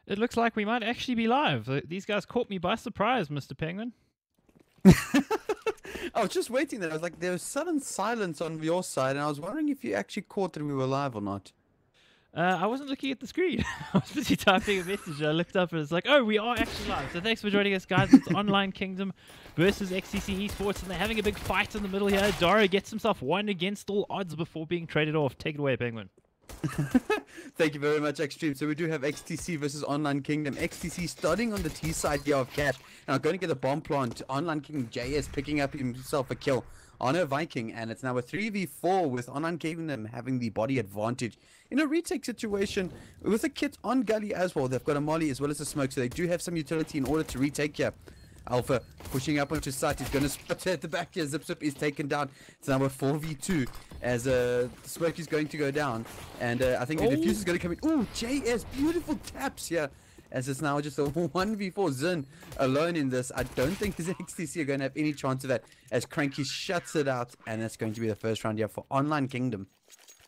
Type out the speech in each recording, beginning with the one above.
It looks like we might actually be live. These guys caught me by surprise, Mr. Penguin. I was just waiting there. I was like, there was sudden silence on your side, and I was wondering if you actually caught that we were live or not. I wasn't looking at the screen. I was busy typing a message. I looked up and it's like, oh, we are actually live. So thanks for joining us, guys. It's Online Kingdom versus xTc Esports, and they're having a big fight in the middle here. Dara gets himself one against all odds before being traded off. Take it away, Penguin. Thank you very much, xTream. So we do have xTc versus Online Kingdom. xTc starting on the T side here of cash. Now going to get the bomb plant. Online Kingdom JS picking up himself a kill on a Viking, and it's now a 3v4 with Online Kingdom having the body advantage in a retake situation with a kit on Gully as well. They've got a molly as well as a smoke, so they do have some utility in order to retake here. Alpha pushing up onto site. He's going to spot at the back here. Zip is taken down. It's now a 4v2 as Smoke is going to go down. And I think the defuse is going to come in. Oh, JS, beautiful taps here. As it's now just a 1v4 Zin alone in this. I don't think his xTc are going to have any chance of that as Cranky shuts it out. And that's going to be the first round here for Online Kingdom.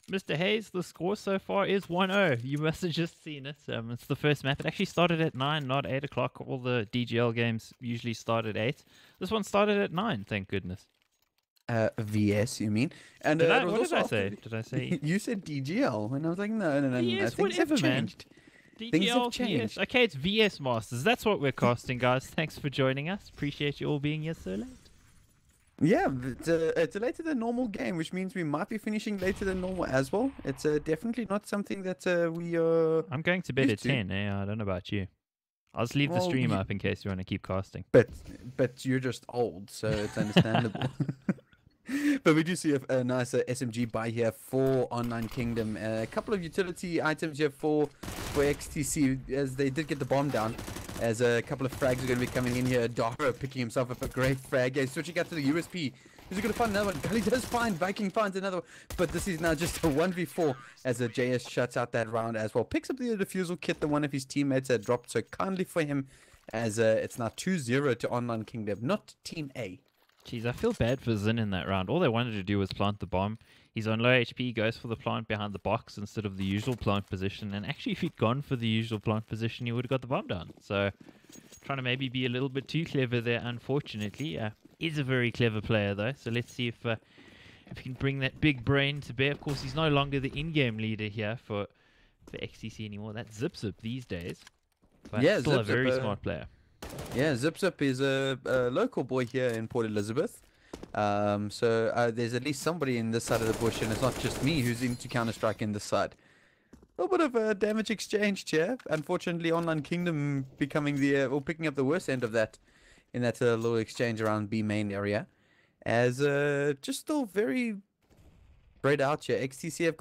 Mr. Hayes, the score so far is 1-0. You must have just seen it. It's the first map. It actually started at 9, not 8 o'clock. All the DGL games usually start at 8. This one started at 9, thank goodness. VS, you mean? And what did I say? Did I say? You said DGL, and I was like, no. VS, things have changed. DGL, things have changed. VS. Okay, it's VS Masters. That's what we're casting, guys. Thanks for joining us. Appreciate you all being here so late. Yeah, it's a later than normal game, which means we might be finishing later than normal as well. It's definitely not something that we I'm going to bed at 10. I don't know about you. I'll just leave the stream up in case you want to keep casting. But you're just old, so it's understandable. But we do see a nice SMG buy here for Online Kingdom. A couple of utility items here for xTc as they did get the bomb down. As a couple of frags are going to be coming in here. Dara picking himself up a great frag. He's switching out to the USP. He's going to find another one. Gully does find. Viking finds another one. But this is now just a 1v4 as a JS shuts out that round as well. Picks up the defusal kit that one of his teammates had dropped. So kindly for him as it's now 2-0 to Online Kingdom, not Team A. Jeez, I feel bad for Zin in that round. All they wanted to do was plant the bomb. He's on low HP, goes for the plant behind the box instead of the usual plant position. And actually, if he'd gone for the usual plant position, he would have got the bomb down. So, trying to maybe be a little bit too clever there, unfortunately. He's a very clever player, though. So, let's see if he can bring that big brain to bear. Of course, he's no longer the in-game leader here for xTc anymore. That's Zip these days. But yeah, still a very smart player. Yeah, Zip is a local boy here in Port Elizabeth. So there's at least somebody in this side of the bush, and it's not just me who's into Counter-Strike in this side. A little bit of a damage exchanged here. Unfortunately, Online Kingdom becoming or picking up the worst end of that in that little exchange around B main area. As just still very spread out here. xTc, I've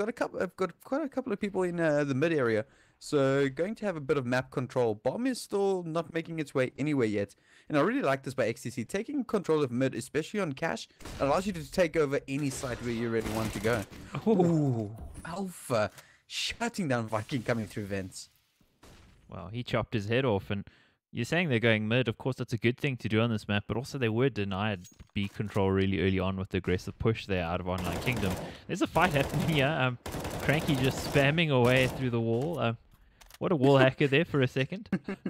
got quite a couple of people in the mid area. So going to have a bit of map control. Bomb is still not making its way anywhere yet. And I really like this by xTc. Taking control of mid, especially on cash, allows you to take over any site where you really want to go. Ooh, Alpha shutting down Viking coming through vents. Well, he chopped his head off, and you're saying they're going mid. Of course, that's a good thing to do on this map, but also they were denied B control really early on with the aggressive push there out of Online Kingdom. There's a fight happening here. Cranky just spamming away through the wall. What a wall hacker there for a second.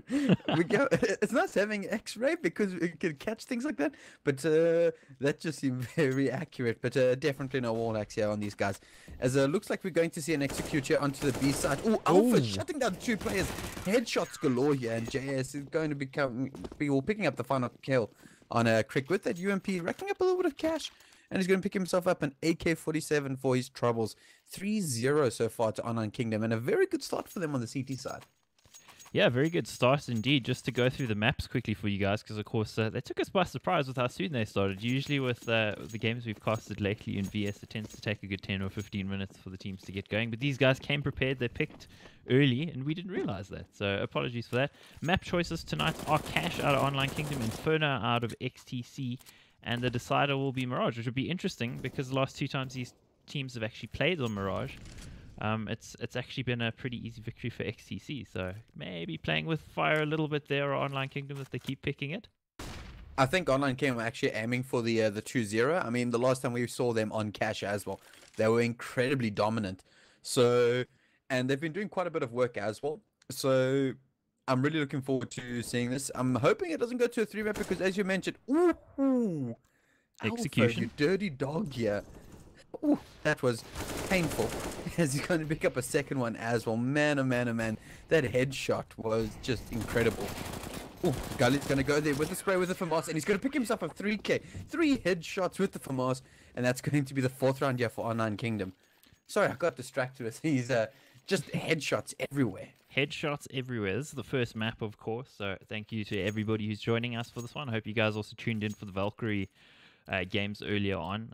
It's nice having X-ray because it can catch things like that, but that just seemed very accurate. But definitely no wall hacks here on these guys. As looks like we're going to see an execute here onto the B side. Oh, Alpha shutting down 2 players. Headshots galore here, and JS is going to be picking up the final kill on Crick with that UMP, racking up a little bit of cash. And he's going to pick himself up an AK-47 for his troubles. 3-0 so far to Online Kingdom, and a very good start for them on the CT side. Yeah, very good start indeed. Just to go through the maps quickly for you guys, because of course they took us by surprise with how soon they started. Usually with the games we've casted lately in VS, it tends to take a good 10 or 15 minutes for the teams to get going. But these guys came prepared. They picked early, and we didn't realize that. So apologies for that. Map choices tonight are Cash out of Online Kingdom, Inferno out of xTc, and the decider will be Mirage, which will be interesting because the last 2 times these teams have actually played on Mirage, it's actually been a pretty easy victory for xTc. So maybe playing with fire a little bit there, or Online Kingdom, if they keep picking it. I think Online Kingdom are actually aiming for the 2-0. I mean, the last time we saw them on Cash as well, they were incredibly dominant. So, and they've been doing quite a bit of work as well. So I'm really looking forward to seeing this. I'm hoping it doesn't go to a 3-map because, as you mentioned, ooh, Execution. Alpha, you dirty dog here. Ooh, that was painful. As he's going to pick up a second one as well. Man, oh man, oh man. That headshot was just incredible. Ooh, Gully's going to go there with the spray with the FAMAS, and he's going to pick himself a 3K. 3 headshots with the FAMAS, and that's going to be the 4th round here for Online Kingdom. Sorry, I got distracted with these just headshots everywhere. Headshots everywhere. This is the first map, of course, so thank you to everybody who's joining us for this one. I hope you guys also tuned in for the Valkyrie games earlier on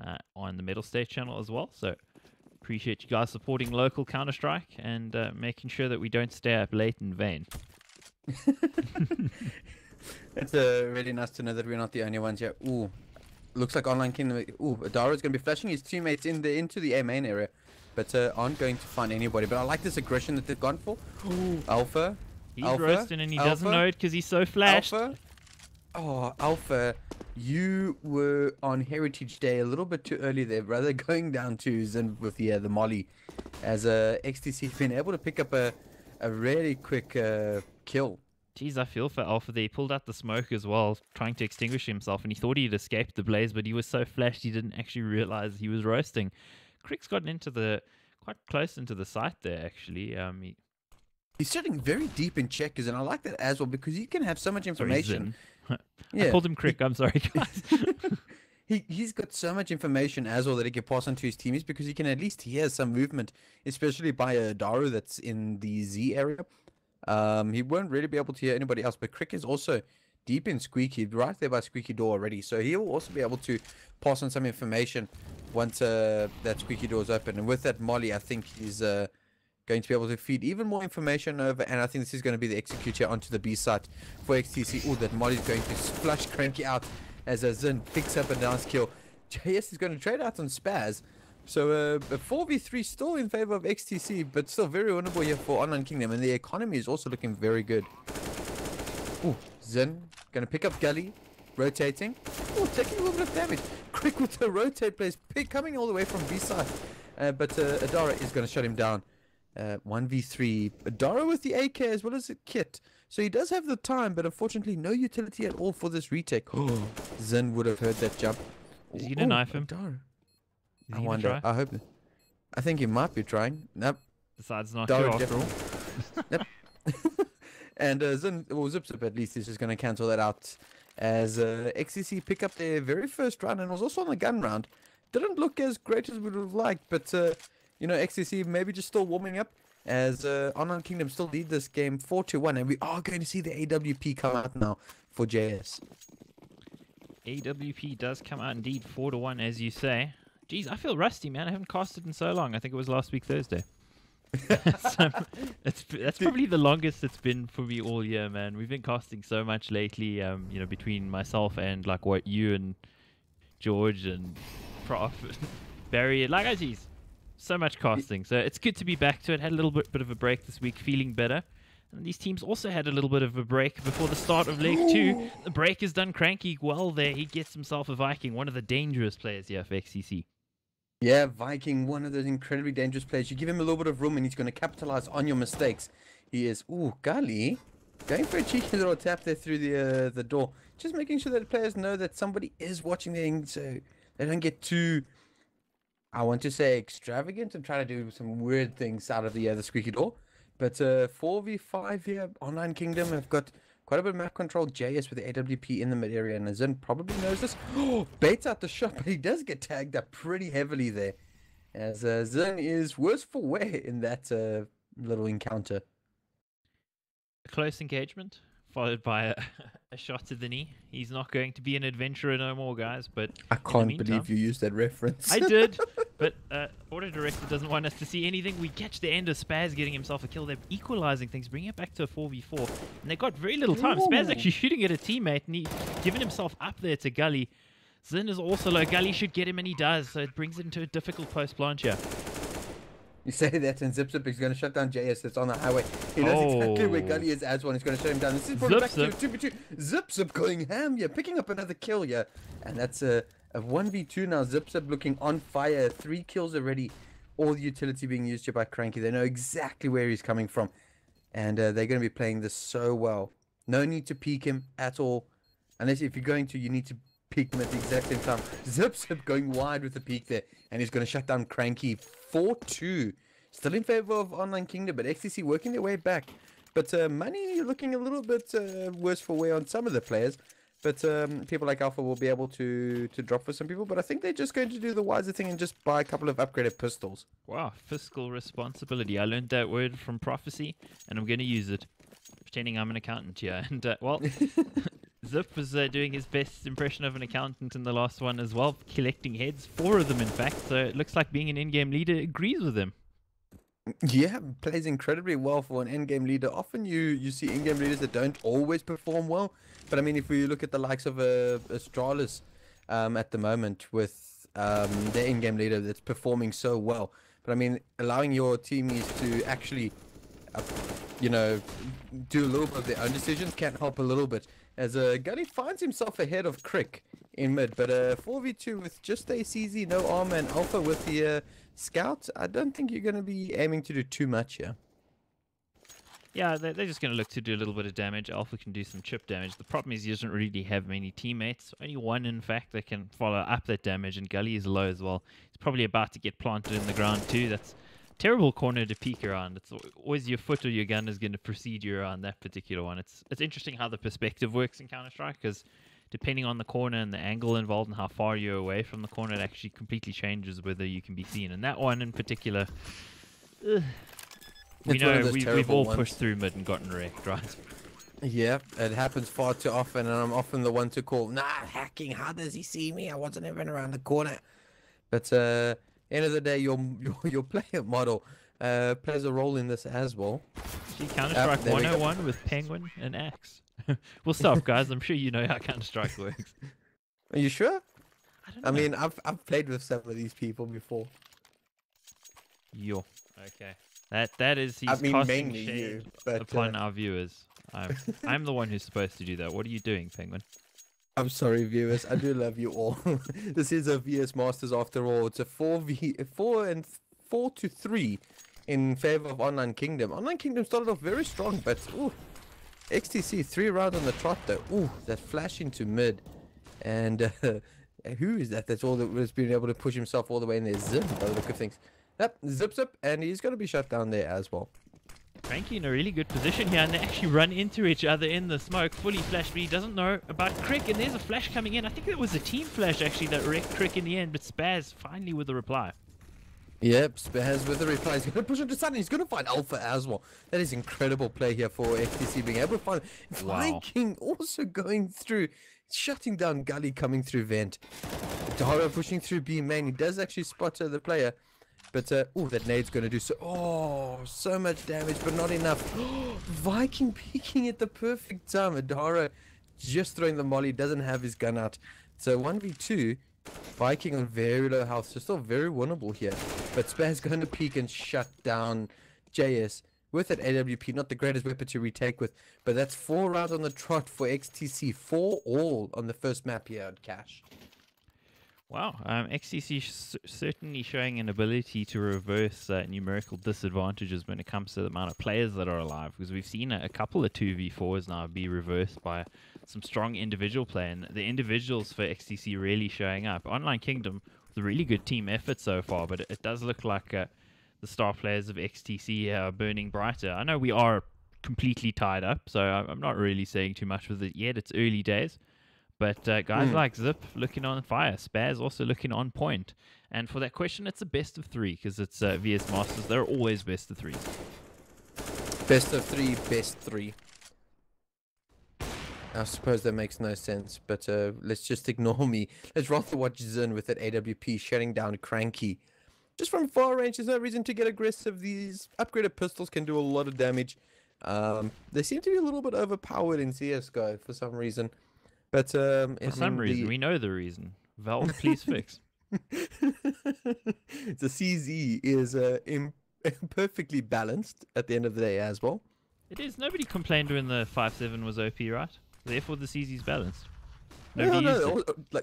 the Metal State channel as well. So appreciate you guys supporting local Counter-Strike and making sure that we don't stay up late in vain. It's really nice to know that we're not the only ones here. Ooh, looks like Online Kingdom. Ooh, Adara's going to be flashing his teammates into the A main area, but aren't going to find anybody. But I like this aggression that they've gone for. Ooh, Alpha. He's Alpha, roasting and he doesn't know it because he's so flashed. Alpha. Oh, Alpha, you were on Heritage Day a little bit too early there, brother. Going down to Zin with the Molly, as xTC been able to pick up a really quick kill. Jeez, I feel for Alpha there. He pulled out the smoke as well, trying to extinguish himself, and he thought he'd escaped the blaze, but he was so flashed he didn't actually realize he was roasting. Crick's gotten into quite close into the site there, actually. He's sitting very deep in checkers, and I like that as well because you can have so much information. I called him Crick. I'm sorry, guys. He's got so much information as well that he can pass on to his teammates because he can at least hear some movement, especially by Daru that's in the Z area. He won't really be able to hear anybody else, but Crick is also deep in Squeaky, right there by Squeaky door already. So he will also be able to pass on some information once that Squeaky door is open. And with that Molly, I think he's going to be able to feed even more information over, and I think this is going to be the executor onto the B site for xTc. Oh, that Molly's going to flush Cranky out as Zin picks up a nice kill. JS is going to trade out on Spaz. So a 4v3 still in favor of xTc, but still very winnable here for Online Kingdom, and the economy is also looking very good. Oh, Zin going to pick up Gully, rotating. Oh, taking a little bit of damage. Quick with the rotate plays, coming all the way from B side. But Adara is going to shut him down. 1v3. Adara with the AK as well as a kit. So he does have the time, but unfortunately no utility at all for this retake. Oh, Zin would have heard that jump. Is he going to knife him? Adara. Is I he wonder. gonna try? I hope. I think he might be trying. Nope. Decides not Dara to after all. Yep. And Zin, or Zip at least, is just going to cancel that out. As xTc pick up their very first round and was also on the gun round. Didn't look as great as we would have liked, but you know, xTc maybe just still warming up. As Online Kingdom still lead this game 4-1, and we are going to see the AWP come out now for JS. AWP does come out indeed 4-1, as you say. Jeez, I feel rusty, man. I haven't casted in so long. I think it was last week Thursday. So that's probably the longest it's been for me all year, man. We've been casting so much lately, between myself and like what you and George and Prof and Barry, like I geez, so much casting. So it's good to be back to it. Had a little bit of a break this week, feeling better. And these teams also had a little bit of a break before the start of Leg 2. The break has done Cranky well there. He gets himself a Viking, one of the dangerous players here for xTc. Yeah, Viking, one of those incredibly dangerous players. You give him a little bit of room and he's going to capitalize on your mistakes. He is, ooh, Gully, going for a cheeky little tap there through the door. Just making sure that the players know that somebody is watching them so they don't get too, I want to say, extravagant and try to do some weird things out of the squeaky door. But 4v5 here, Online Kingdom have got quite a bit of map control. JS with the AWP in the mid area, and Zin probably knows this. Oh, baits out the shot, but he does get tagged up pretty heavily there. As Zin is worse for wear in that little encounter. A close engagement, followed by a shot to the knee. He's not going to be an adventurer no more, guys. But I can't believe you used that reference. I did, but Auto Director doesn't want us to see anything. We catch the end of Spaz getting himself a kill. They're equalizing things, bringing it back to a 4v4. And they got very little time. Spaz actually shooting at a teammate, and he's giving himself up there to Gully. Zin is also low. Gully should get him, and he does. So it brings it into a difficult post-plant here. You say that, and Zip is going to shut down JS that's on the highway. He knows exactly where Gully is as well. He's going to shut him down. This is probably back to 2v2. Zip going ham, yeah, picking up another kill, yeah. And that's a 1v2 now. Zip looking on fire. 3 kills already. All the utility being used here by Cranky. They know exactly where he's coming from. And they're going to be playing this so well. No need to peek him at all. Unless if you're going to, you need to peek him at the exact same time. Zip going wide with the peek there. And he's going to shut down Cranky. 4-2. Still in favor of Online Kingdom, but xTc working their way back. But money looking a little bit worse for wear on some of the players. But people like Alpha will be able to drop for some people. But I think they're just going to do the wiser thing and just buy a couple of upgraded pistols. Wow, fiscal responsibility. I learned that word from Prophecy, and I'm going to use it. Pretending I'm an accountant here. And, Zip was doing his best impression of an accountant in the last one as well, collecting heads, 4 of them in fact, so it looks like being an in-game leader agrees with him. Yeah, plays incredibly well for an in-game leader. Often you see in-game leaders that don't always perform well, but I mean if we look at the likes of Astralis at the moment with their in-game leader that's performing so well, but I mean allowing your teammates to actually do a little bit of their own decisions can help a little bit. As Gully finds himself ahead of Crick in mid, but 4v2 with just a CZ, no armor, and Alpha with the scout, I don't think you're going to be aiming to do too much here. Yeah, they're just going to look to do a little bit of damage. Alpha can do some chip damage. The problem is he doesn't really have many teammates. Only one, in fact, that can follow up that damage, and Gully is low as well. He's probably about to get planted in the ground too. That's terrible corner to peek around. It's always your foot or your gun is going to precede you around that particular one. It's interesting how the perspective works in Counter-Strike, because depending on the corner and the angle involved and how far you're away from the corner, it actually completely changes whether you can be seen. And that one in particular, we know we've all pushed through mid and gotten wrecked, right? Yeah, it happens far too often, and I'm often the one to call, nah, hacking, how does he see me? I wasn't even around the corner. But end of the day, your player model plays a role in this as well. See, Counter-Strike 101 with Penguin and Axe. We'll stop, guys. I'm sure you know how Counter-Strike works. Are you sure? I don't know. I mean, I've played with some of these people before. Yo. Okay. That is he's casting mainly shade you, but, upon our viewers. I'm the one who's supposed to do that. What are you doing, Penguin? I'm sorry, viewers. I do love you all. This is a VS Masters after all. It's a 4-3 in favor of Online Kingdom. Online Kingdom started off very strong, but ooh, xTc 3 rounds on the trot though. Ooh, that flash into mid, and who is that? That's all that was being able to push himself all the way in there. Zip by the look of things. Yep, zip, and he's going to be shut down there as well. Cranky in a really good position here, and they actually run into each other in the smoke, fully flashed, but he doesn't know about Crick, and there's a flash coming in. I think it was a team flash actually that wrecked Crick in the end, but Spaz finally with the reply. Yep, Spaz with the reply. He's going to push into Sun, and he's going to find Alpha as well. That is incredible play here for xTc, being able to find Viking also going through, shutting down Gully coming through vent. Dara pushing through B main. He does actually spot the player. But, oh, that nade's going to do so much damage, but not enough. Viking peeking at the perfect time. Adara just throwing the molly, doesn't have his gun out. So 1v2, Viking on very low health, so still very winnable here. But Spaz going to peek and shut down JS with an AWP. Not the greatest weapon to retake with, but that's 4 rounds on the trot for xTc. 4 all on the first map here at Cash. Wow, xTc certainly showing an ability to reverse numerical disadvantages when it comes to the amount of players that are alive, because we've seen a couple of 2v4s now be reversed by some strong individual play, and the individuals for xTc really showing up. Online Kingdom with a really good team effort so far, but it does look like the star players of xTc are burning brighter. I know we are completely tied up, so I'm not really saying too much with it yet. It's early days. But guys like Zip looking on fire, Spaz also looking on point. And for that question, it's a best of 3 because it's VS Masters. They're always best of 3s. Best of 3, best 3. I suppose that makes no sense, but let's just ignore me. Let's rather watch Zin with that AWP shutting down Cranky. Just from far range, there's no reason to get aggressive. These upgraded pistols can do a lot of damage. They seem to be a little bit overpowered in CSGO for some reason. But for some reason, we know the reason. Valve, please fix. The CZ is perfectly balanced at the end of the day as well. It is. Nobody complained when the 5.7 was OP, right? Therefore, the CZ is balanced.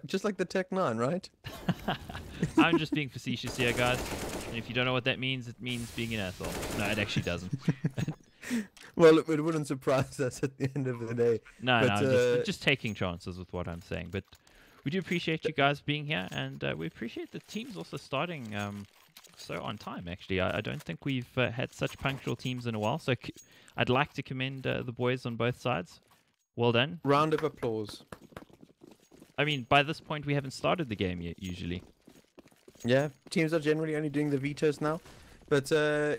Just like the Tech 9, right? I'm just being facetious here, guys. And if you don't know what that means, it means being an asshole. No, it actually doesn't. Well, it wouldn't surprise us at the end of the day. No, no, just taking chances with what I'm saying. But we do appreciate you guys being here, and we appreciate the teams also starting so on time, actually. I don't think we've had such punctual teams in a while, so I'd like to commend the boys on both sides. Well done. Round of applause. I mean, by this point, we haven't started the game yet, usually. Yeah, teams are generally only doing the vetoes now. But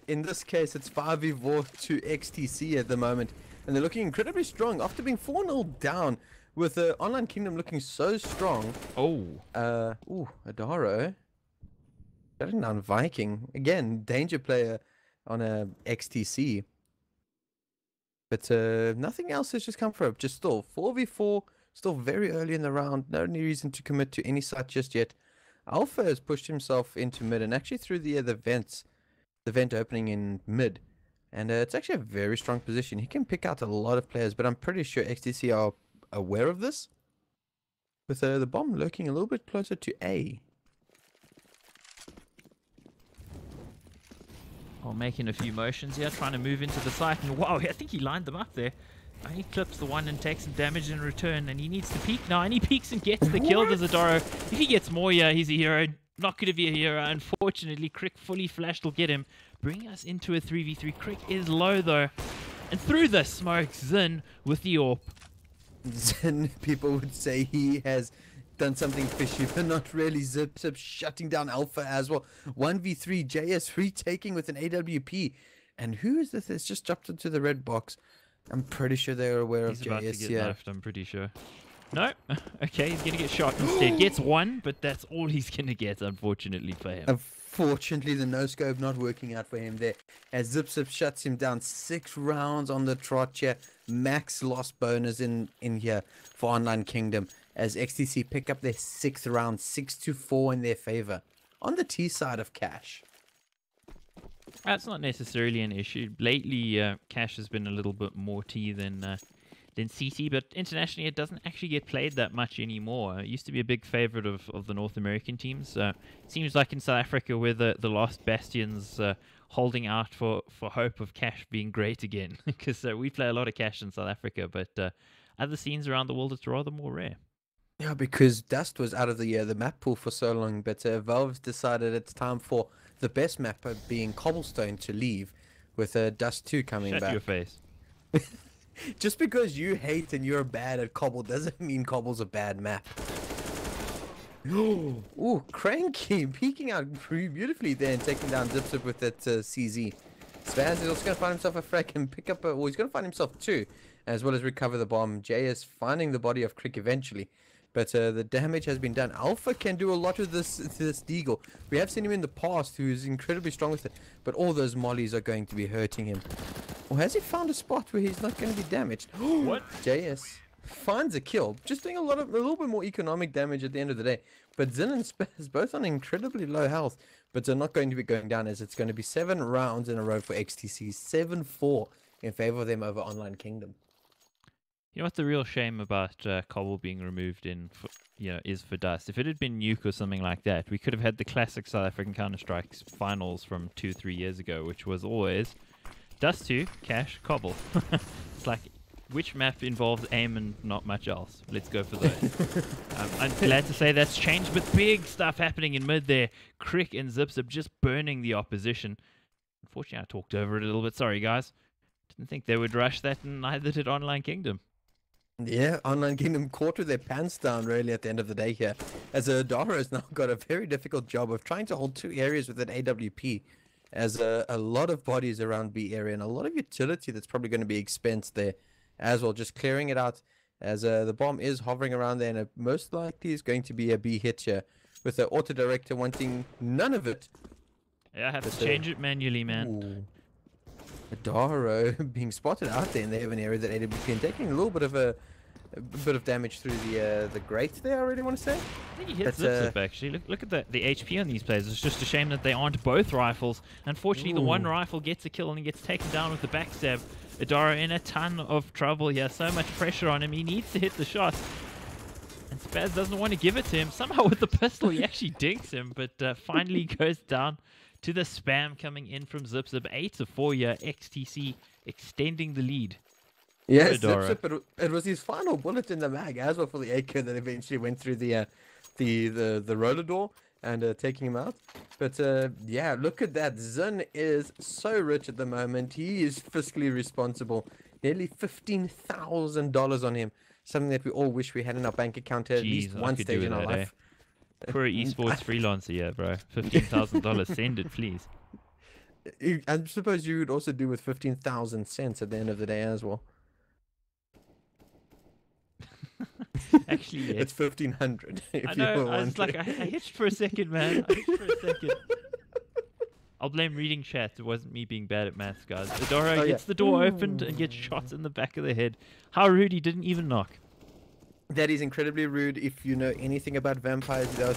in this case, it's 5v4 to xTc at the moment. And they're looking incredibly strong after being 4-0 down with Online Kingdom looking so strong. Oh. Adaro. Shutting down Viking. Again, danger player on a xTc. But nothing else has just come from it. Just still 4v4. Still very early in the round. No reason to commit to any side just yet. Alpha has pushed himself into mid and actually through the vents. The vent opening in mid, and it's actually a very strong position. He can pick out a lot of players, but I'm pretty sure xTc are aware of this, with the bomb lurking a little bit closer to A. Oh, making a few motions here, trying to move into the site, and wow, I think he lined them up there. He clips the one and takes some damage in return, and he needs to peek now, and he peeks and gets the kill. Does Adaro. If he gets more, yeah, he's a hero. Not going to be a hero, unfortunately. Crick fully flashed will get him, bringing us into a 3v3. Crick is low, though. And through the smoke, Zin with the AWP. Zin, people would say he has done something fishy, but not really. Zip shutting down Alpha as well. 1v3, JS retaking with an AWP. And who is this that's just dropped into the red box? I'm pretty sure they're aware of JS. He's about to get left, I'm pretty sure. No. Okay, he's going to get shot instead. Gets one, but that's all he's going to get, unfortunately, for him. Unfortunately, the no-scope not working out for him there. As Zip shuts him down. 6 rounds on the trot here. Max loss bonus in here for Online Kingdom. As xTc pick up their 6th round. 6-4 in their favor. On the T side of Cash. That's not necessarily an issue. Lately, Cash has been a little bit more T than CT, but internationally it doesn't actually get played that much anymore. It used to be a big favorite of the North American teams. It seems like in South Africa we're the last bastions holding out for hope of Cash being great again, because we play a lot of Cash in South Africa, but other scenes around the world it's rather more rare. Yeah, because Dust was out of the map pool for so long, but Valve decided it's time for the best map being Cobblestone to leave, with Dust 2 coming back. Shut your face. Just because you hate and you're bad at Cobble doesn't mean Cobble's a bad map. Ooh, Cranky peeking out beautifully there and taking down Zip with that CZ. Spaz is also going to find himself a frack and pick up he's going to find himself 2, as well as recover the bomb. JS finding the body of Crick eventually. But the damage has been done. Alpha can do a lot with this Deagle. We have seen him in the past, who's incredibly strong with it. But all those mollies are going to be hurting him. Or has he found a spot where he's not going to be damaged? What? JS finds a kill. Just doing a little bit more economic damage at the end of the day. But Zin and Spaz both on incredibly low health. But they're not going to be going down, as it's going to be 7 rounds in a row for XTC. 7-4 in favor of them over Online Kingdom. You know what the real shame about Cobble being removed is for Dust. If it had been Nuke or something like that, we could have had the classic South African Counter-Strike finals from 2-3 years ago, which was always Dust 2, Cash, Cobble. It's like, which map involves aim and not much else? Let's go for those. I'm glad to say that's changed, but big stuff happening in mid there. Crick and Zip just burning the opposition. Unfortunately, I talked over it a little bit. Sorry, guys. Didn't think they would rush that, and neither did Online Kingdom. Yeah, Online Kingdom caught with their pants down really at the end of the day here, as Dara has now got a very difficult job of trying to hold 2 areas with an AWP, as a lot of bodies around B area and a lot of utility that's probably going to be expensed there as well, just clearing it out, as the bomb is hovering around there, and it most likely is going to be a B hit here, with the auto director wanting none of it. Yeah, I have to change it manually, man. Ooh. Daro being spotted out there in the heaven area that AWP and taking a little bit of damage through the grate there, I really want to say. I think he hit Zip actually. Look at the HP on these players. It's just a shame that they aren't both rifles. Unfortunately, the one rifle gets a kill and he gets taken down with the backstab. Adara in a ton of trouble here. So much pressure on him. He needs to hit the shot. And Spaz doesn't want to give it to him. Somehow with the pistol, he actually dinks him, but finally goes down to the spam coming in from Zip. 8-4 here. XTC extending the lead. Yes, it was his final bullet in the mag as well for the AK that eventually went through the roller door and taking him out. But yeah, look at that. Zin is so rich at the moment. He is fiscally responsible. Nearly $15,000 on him. Something that we all wish we had in our bank account at least one stage in our life. For an esports freelancer, yeah, bro. $15,000. Send it, please. I suppose you would also do with 15,000 cents at the end of the day as well. Actually, yeah. It's 1,500. I know. I was like, I hitched for a second, man. I hitched for a second. I'll blame reading chat. It wasn't me being bad at maths, guys. Adora gets the door opened and gets shot in the back of the head. How rude, he didn't even knock. That is incredibly rude. If you know anything about vampires, they are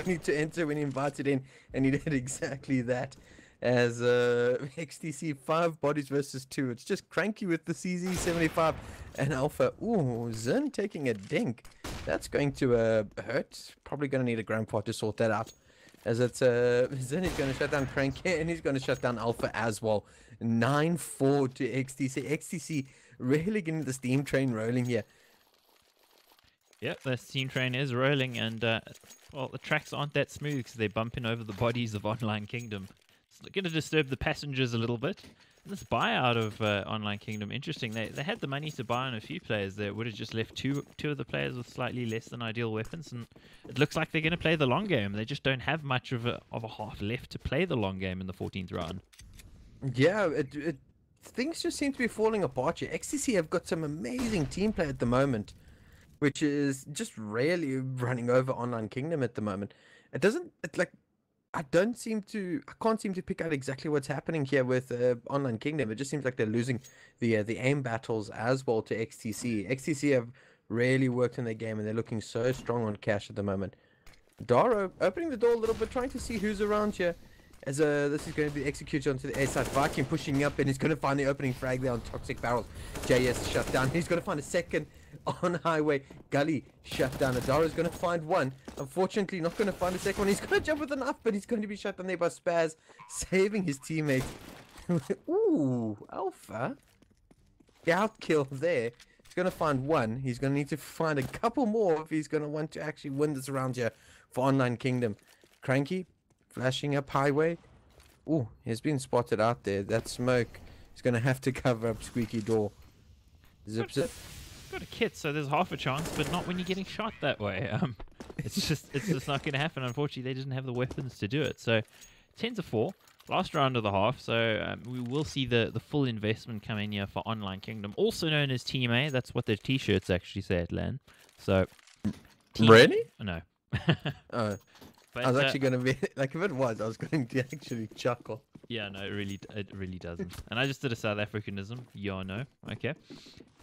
only to enter when invited in, and he did exactly that. As XTC 5 bodies versus 2. It's just Cranky with the CZ75 and Alpha. Ooh, Zin taking a dink. That's going to hurt. Probably going to need a grandpa to sort that out. As it's Zin is going to shut down Cranky, and he's going to shut down Alpha as well. 9-4 to XTC. XTC really getting the steam train rolling here. Yep, the steam train is rolling, and well, the tracks aren't that smooth because they're bumping over the bodies of Online Kingdom. It's going to disturb the passengers a little bit. And this buyout of Online Kingdom, interesting. They had the money to buy on a few players there. Would have just left two of the players with slightly less than ideal weapons, and it looks like they're going to play the long game. They just don't have much of a half left to play the long game in the 14th round. Yeah, things just seem to be falling apart here. XTC have got some amazing team play at the moment, which is just really running over Online Kingdom at the moment. I can't seem to pick out exactly what's happening here with Online Kingdom. It just seems like they're losing the aim battles as well to XTC. XTC have really worked in their game, and they're looking so strong on cash at the moment. Daro opening the door a little bit, trying to see who's around here. As this is going to be executed onto the A side. Viking pushing up, and he's going to find the opening frag there on Toxic Barrels. JS shut down. He's going to find a second on Highway. Gully shut down. Adara's going to find one. Unfortunately, not going to find a second one. He's going to jump with a knife, but he's going to be shut down there by Spaz, saving his teammate. Ooh, Alpha. Scout kill there. He's going to find one. He's going to need to find a couple more if he's going to want to actually win this round here for Online Kingdom. Cranky flashing up Highway. Ooh, he's been spotted out there. That smoke is going to have to cover up Squeaky Door. Zip. Got a kit, so there's half a chance, but not when you're getting shot that way. It's just not going to happen. Unfortunately, they didn't have the weapons to do it. So 10-4, last round of the half. So we will see the full investment come in here for Online Kingdom, also known as Team A. That's what their t-shirts actually say at LAN. So team. Really? No. Oh, But I was actually going to be like, if it was, I was going to actually chuckle. yeah, no, it really doesn't. And I just did a South Africanism. Yeah, no, okay.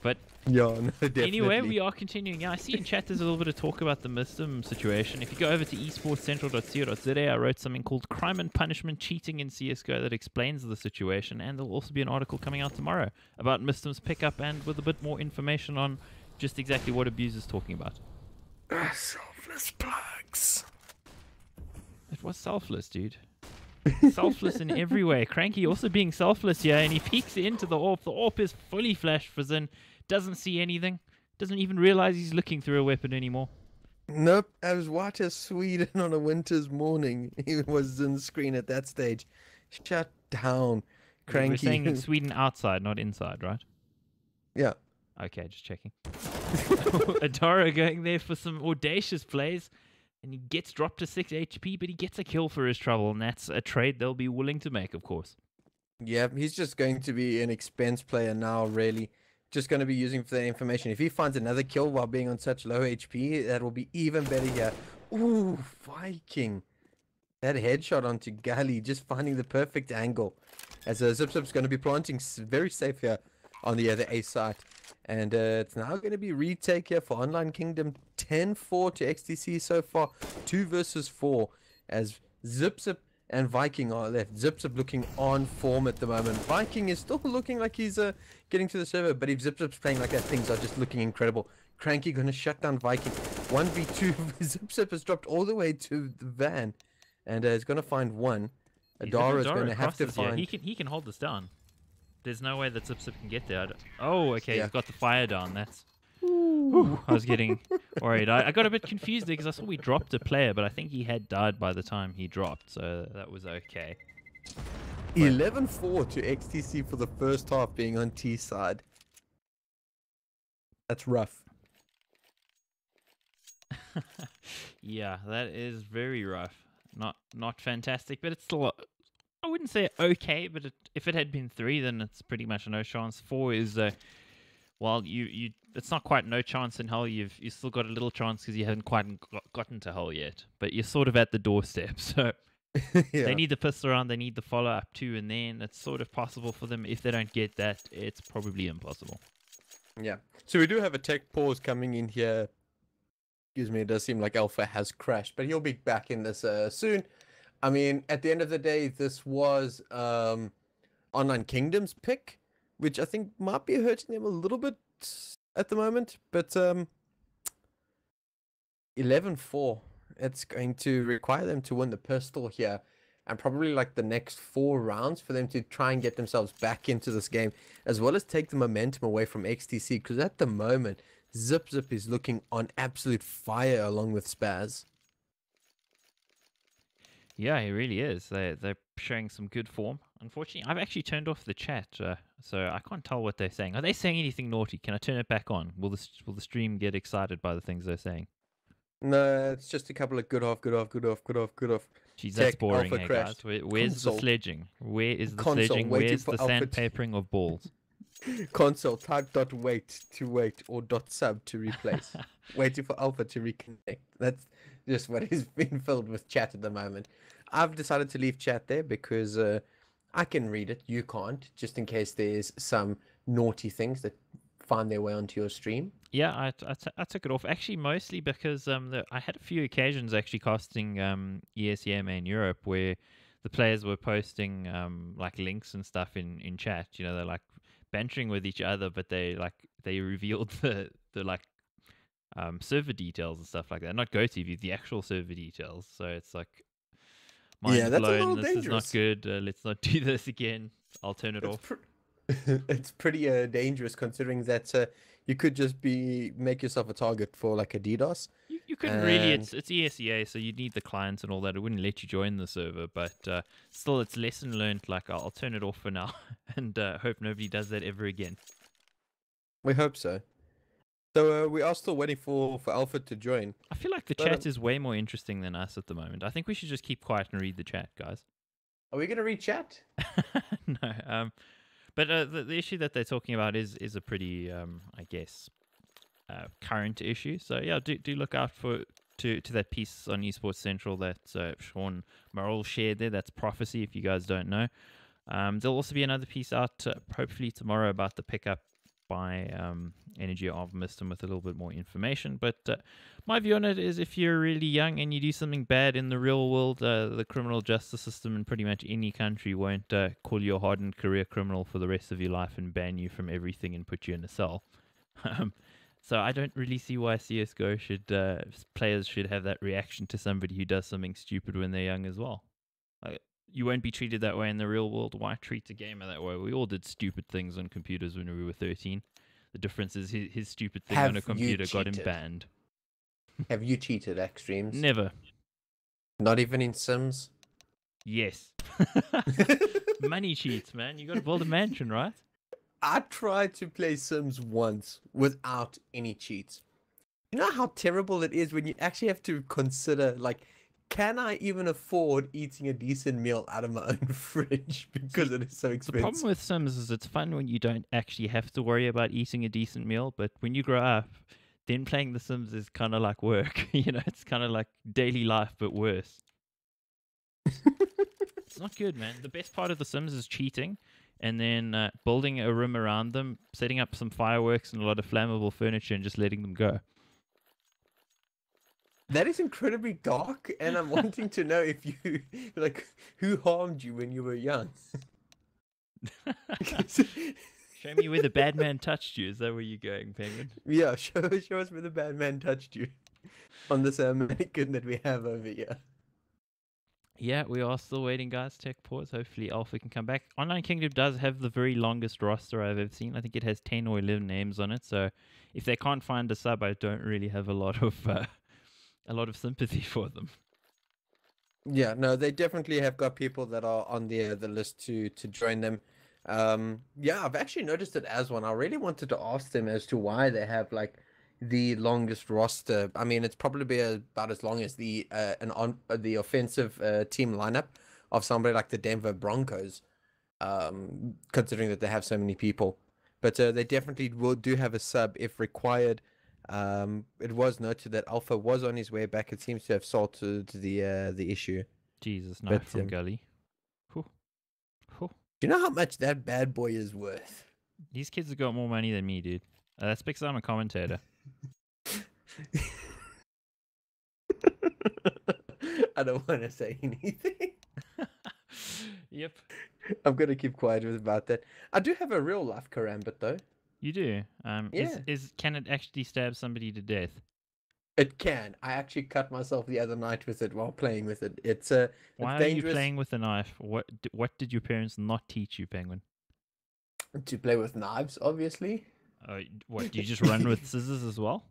But Yeah, no, definitely. anyway, we are continuing. Yeah, I see in chat there's a little bit of talk about the Muslim situation. If you go over to esportscentral.co.za, I wrote something called Crime and Punishment Cheating in CSGO that explains the situation. And there'll also be an article coming out tomorrow about Muslim's pickup and with a bit more information on just exactly what Abuse is talking about. Selfless plugs. It was selfless, dude. Selfless in every way. Cranky also being selfless here, and he peeks into the AWP. The AWP is fully flash frozen. Doesn't see anything. Doesn't even realize he's looking through a weapon anymore. Nope, as white as Sweden on a winter's morning. He was in the screen at that stage. Shut down, Cranky. We're saying in Sweden outside, not inside, right? Yeah. Okay, just checking. Adara going there for some audacious plays, and he gets dropped to 6 HP, but he gets a kill for his trouble, and that's a trade they'll be willing to make, of course. Yeah, he's just going to be an expense player now, really. Just going to be using for that information. If he finds another kill while being on such low HP, that will be even better here. Ooh, Viking. That headshot onto Gully, just finding the perfect angle. As ZipZip's going to be planting very safe here on the other A site. And it's now going to be retake here for Online Kingdom. 10-4 to xTc so far. 2 versus 4. As ZipZip and Viking are left. ZipZip looking on form at the moment. Viking is still looking like he's getting to the server. But if ZipZip's playing like that, things are just looking incredible. Cranky going to shut down Viking. 1v2. ZipZip has dropped all the way to the van. And is going to find one. Adara is going to have to find... Yeah, he can hold this down. There's no way that ZipZip can get there. Oh, okay, he's got the fire down. That's... Whew, I was getting worried. I got a bit confused because I saw we dropped a player, but I think he had died by the time he dropped, so that was okay. 11-4 to xTc for the first half being on T side. That's rough. Yeah, that is very rough. Not fantastic, but it's still... I wouldn't say okay, but if it had been 3, then it's pretty much a no chance. 4 is... well, it's not quite no chance in hell. You've still got a little chance because you haven't quite gotten to hell yet. But you're sort of at the doorstep. So they need the pistol round, they need the follow up too, and then it's sort of possible for them. If they don't get that, it's probably impossible. Yeah. So we do have a tech pause coming in here. Excuse me, it does seem like Alpha has crashed, but he'll be back in this soon. I mean, at the end of the day, this was Online Kingdom's pick, which I think might be hurting them a little bit at the moment. But 11-4, it's going to require them to win the pistol here. And probably like the next 4 rounds for them to try and get themselves back into this game. As well as take the momentum away from xTc. Because at the moment, ZipZip is looking on absolute fire along with Spaz. Yeah, he really is. They're showing some good form. Unfortunately, I've actually turned off the chat, so I can't tell what they're saying. Are they saying anything naughty? Can I turn it back on? Will the stream get excited by the things they're saying? No, it's just a couple of good off. Jeez, that's boring, Alpha hey crashed. guys. Where's Console. the sledging? Where is the Console, sledging? waiting Where's for the Alpha sandpapering of balls? Console, type .wait to wait or .sub to replace. Waiting for Alpha to reconnect. That's just what is being filled with chat at the moment. I've decided to leave chat there because I can read it. You can't, just in case there's some naughty things that find their way onto your stream. Yeah, I took it off actually mostly because I had a few occasions actually casting ESEMA in Europe where the players were posting like links and stuff in chat. You know, they're like bantering with each other, but they revealed the server details and stuff like that. Not GoTV, the actual server details. So it's like, mind that's blown. a little This dangerous. is not good. Let's not do this again. I'll turn it off. It's pretty dangerous considering that you could just make yourself a target for like a DDoS. You couldn't really. It's ESEA, so you'd need the clients and all that. It wouldn't let you join the server, but still, it's lesson learned. Like I'll turn it off for now, and hope nobody does that ever again. We hope so. So we are still waiting for Alpha to join. I feel like the chat is way more interesting than us at the moment. I think we should just keep quiet and read the chat, guys. Are we gonna read chat? No. But the issue that they're talking about is a pretty, I guess, current issue. So yeah, do look out to that piece on Esports Central that Sean Morrell shared there. That's Prophecy, if you guys don't know. There'll also be another piece out hopefully tomorrow about the pickup by Energy of Miston with a little bit more information. But my view on it is, if you're really young and you do something bad in the real world, the criminal justice system in pretty much any country won't call you a hardened career criminal for the rest of your life and ban you from everything and put you in a cell. So I don't really see why CSGO players should have that reaction to somebody who does something stupid when they're young as well. You won't be treated that way in the real world. Why treat a gamer that way? We all did stupid things on computers when we were 13. The difference is his stupid thing on a computer got him banned. Have you cheated, Extremes? Never. Not even in Sims? Yes. Money cheats, man. You got to build a mansion, right? I tried to play Sims once without any cheats. You know how terrible it is when you actually have to consider, like, can I even afford eating a decent meal out of my own fridge because it is so expensive? The problem with Sims is it's fun when you don't actually have to worry about eating a decent meal, but when you grow up, then playing The Sims is kind of like work. You know, it's kind of like daily life, but worse. It's not good, man. The best part of The Sims is cheating and then building a room around them, setting up some fireworks and a lot of flammable furniture and just letting them go. That is incredibly dark, and I'm wanting to know if you, like, who harmed you when you were young? Show me where the bad man touched you. Is that where you're going, Penguin? Yeah, show us where the bad man touched you on this mannequin that we have over here. Yeah, we are still waiting, guys. Tech pause. Hopefully Alpha can come back. Online Kingdom does have the very longest roster I've ever seen. I think it has 10 or 11 names on it. So if they can't find a sub, I don't really have a lot of sympathy for them. Yeah, no, they definitely have got people that are on the list to join them. Yeah, I've actually noticed it as one. I really wanted to ask them as to why they have like the longest roster. I mean, it's probably about as long as the offensive team lineup of somebody like the Denver Broncos, considering that they have so many people. But they definitely do have a sub if required. It was noted that Alpha was on his way back. It seems to have solved the issue. Jesus, knife from Gully. Whew. Whew. Do you know how much that bad boy is worth? These kids have got more money than me, dude. That's because I'm a commentator. I don't want to say anything. Yep. I'm going to keep quiet about that. I do have a real life karambit though. You do? Yeah. Can it actually stab somebody to death? It can. I actually cut myself the other night with it while playing with it. It's Why dangerous. Are you playing with a knife? What did your parents not teach you, Penguin? To play with knives, obviously. What, do you just run with scissors as well?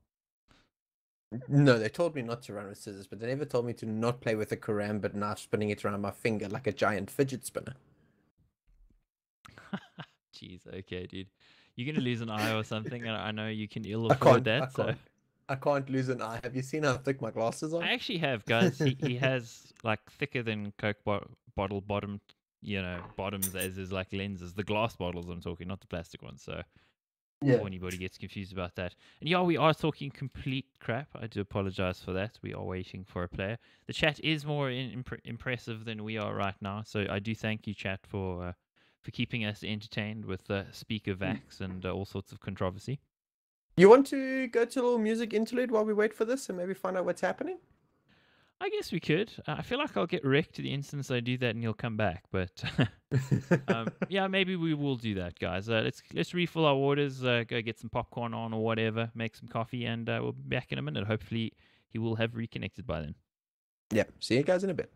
No, they told me not to run with scissors, but they never told me to not play with a karambit knife, spinning it around my finger like a giant fidget spinner. Jeez, okay, dude. You're going to lose an eye or something, and I know you can ill afford that. I can't lose an eye. Have you seen how thick my glasses are? I actually have, guys. He has, like, thicker than Coke bottle bottom, bottoms as his, like, lenses. The glass bottles I'm talking, not the plastic ones, so... Yeah. Before anybody gets confused about that. And yeah, we are talking complete crap. I do apologize for that. We are waiting for a player. The chat is more impressive than we are right now. So I do thank you, chat, for keeping us entertained with speaker vax and all sorts of controversy. You want to go to a little music interlude while we wait for this and maybe find out what's happening? I guess we could. I feel like I'll get wrecked the instant I do that and he'll come back. But yeah, maybe we will do that, guys. Let's refill our waters, go get some popcorn on or whatever, make some coffee, and we'll be back in a minute. Hopefully he will have reconnected by then. Yeah, see you guys in a bit.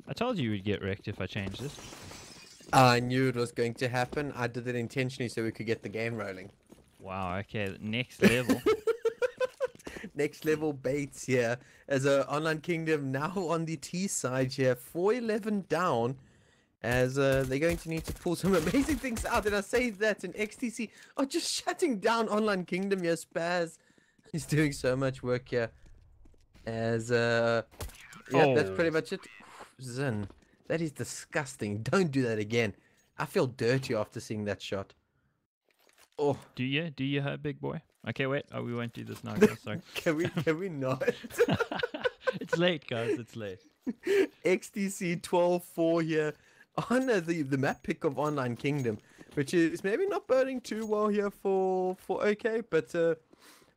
I told you we'd get wrecked if I changed this. I knew it was going to happen. I did it intentionally so we could get the game rolling. Wow, okay, next level. Next level baits here. As a Online Kingdom now on the T side here. 4-11 down. As they're going to need to pull some amazing things out. And I say that in XTC are just shutting down Online Kingdom here. Spaz. He's doing so much work here. As yeah, that's pretty much it. Zin. That is disgusting. Don't do that again. I feel dirty after seeing that shot. Oh. Do you hurt, big boy? Okay, wait. Oh, we won't do this now, guys. Sorry. Can we not? It's late, guys. It's late. XTC 12-4 here on the map pick of Online Kingdom, which is maybe not burning too well here for OK, but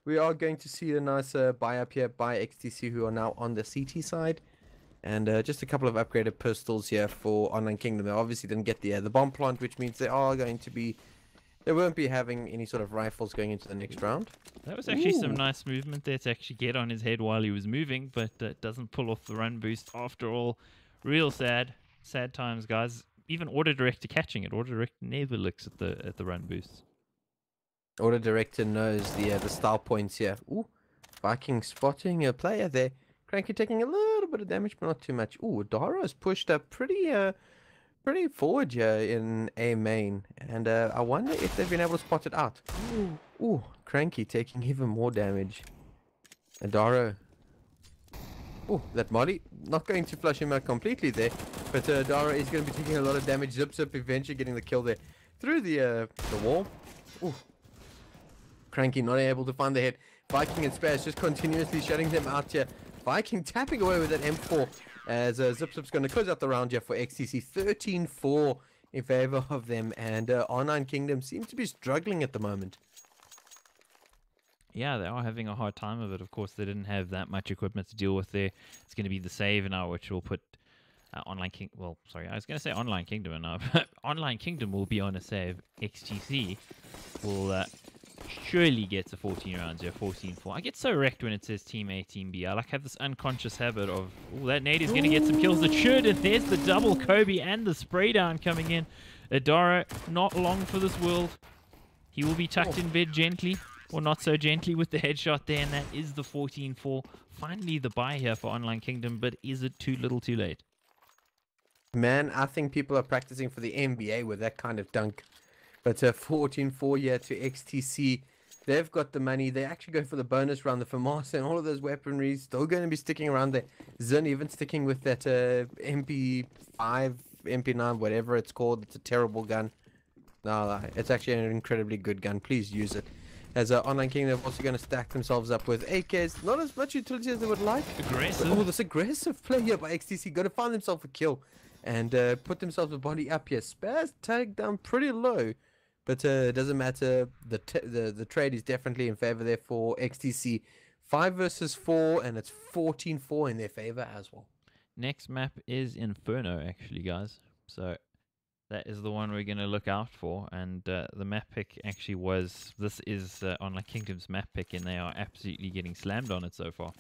we are going to see a nice buy up here by XTC, who are now on the CT side. And just a couple of upgraded pistols here for Online Kingdom. They obviously didn't get the bomb plant, which means they won't be having any sort of rifles going into the next round. That was actually some nice movement there to actually get on his head while he was moving, but it doesn't pull off the run boost after all. Real sad times, guys. Even Auto Director catching it. Auto Director never looks at the run boost. Auto Director knows the style points here. Ooh, Viking spotting a player there. Cranky taking a little bit of damage, but not too much. Ooh, Dara's pushed up pretty forward here in A main, and I wonder if they've been able to spot it out. Ooh, Cranky taking even more damage. And Dara. Ooh, that Molly not going to flush him out completely there, but Dara is going to be taking a lot of damage. Zip eventually getting the kill there through the wall. Ooh. Cranky not able to find the head. Viking and Spaz just continuously shutting them out here. Viking tapping away with that M4 as Zip's going to close out the round here for XTC. 13-4 in favor of them, and Online Kingdom seems to be struggling at the moment. Yeah, they are having a hard time of it. Of course, they didn't have that much equipment to deal with there. It's going to be the save now, which will put Online King. Well, sorry, I was going to say Online Kingdom now. Online Kingdom will be on a save. XTC will surely get to 14 rounds here, 14-4. I get so wrecked when it says Team A, Team B. I have this unconscious habit of, that nade is going to get some kills. It should, and there's the double Kobe and the spray down coming in. Adara, not long for this world. He will be tucked in bed gently, or not so gently with the headshot there, and that is the 14-4. Finally the buy here for Online Kingdom, but is it too little too late? Man, I think people are practicing for the NBA with that kind of dunk. But 14-4 here to XTC. They've got the money. They actually go for the bonus round, the FAMAS, and all of those weaponry still going to be sticking around there. Zin even sticking with that MP5, MP9, whatever it's called. It's a terrible gun. No, it's actually an incredibly good gun. Please use it. As Online King, they're also going to stack themselves up with AKs. Not as much utility as they would like. Aggressive. But, this aggressive play here by XTC. Got to find themselves a kill and put themselves a body up here. Spaz tagged down pretty low. But it doesn't matter. The trade is definitely in favor there for XTC. 5 versus 4, and it's 14-4 in their favor as well. Next map is Inferno, actually, guys. So that is the one we're going to look out for. And the map pick actually was... This is Online Kingdom's map pick, and they are absolutely getting slammed on it so far.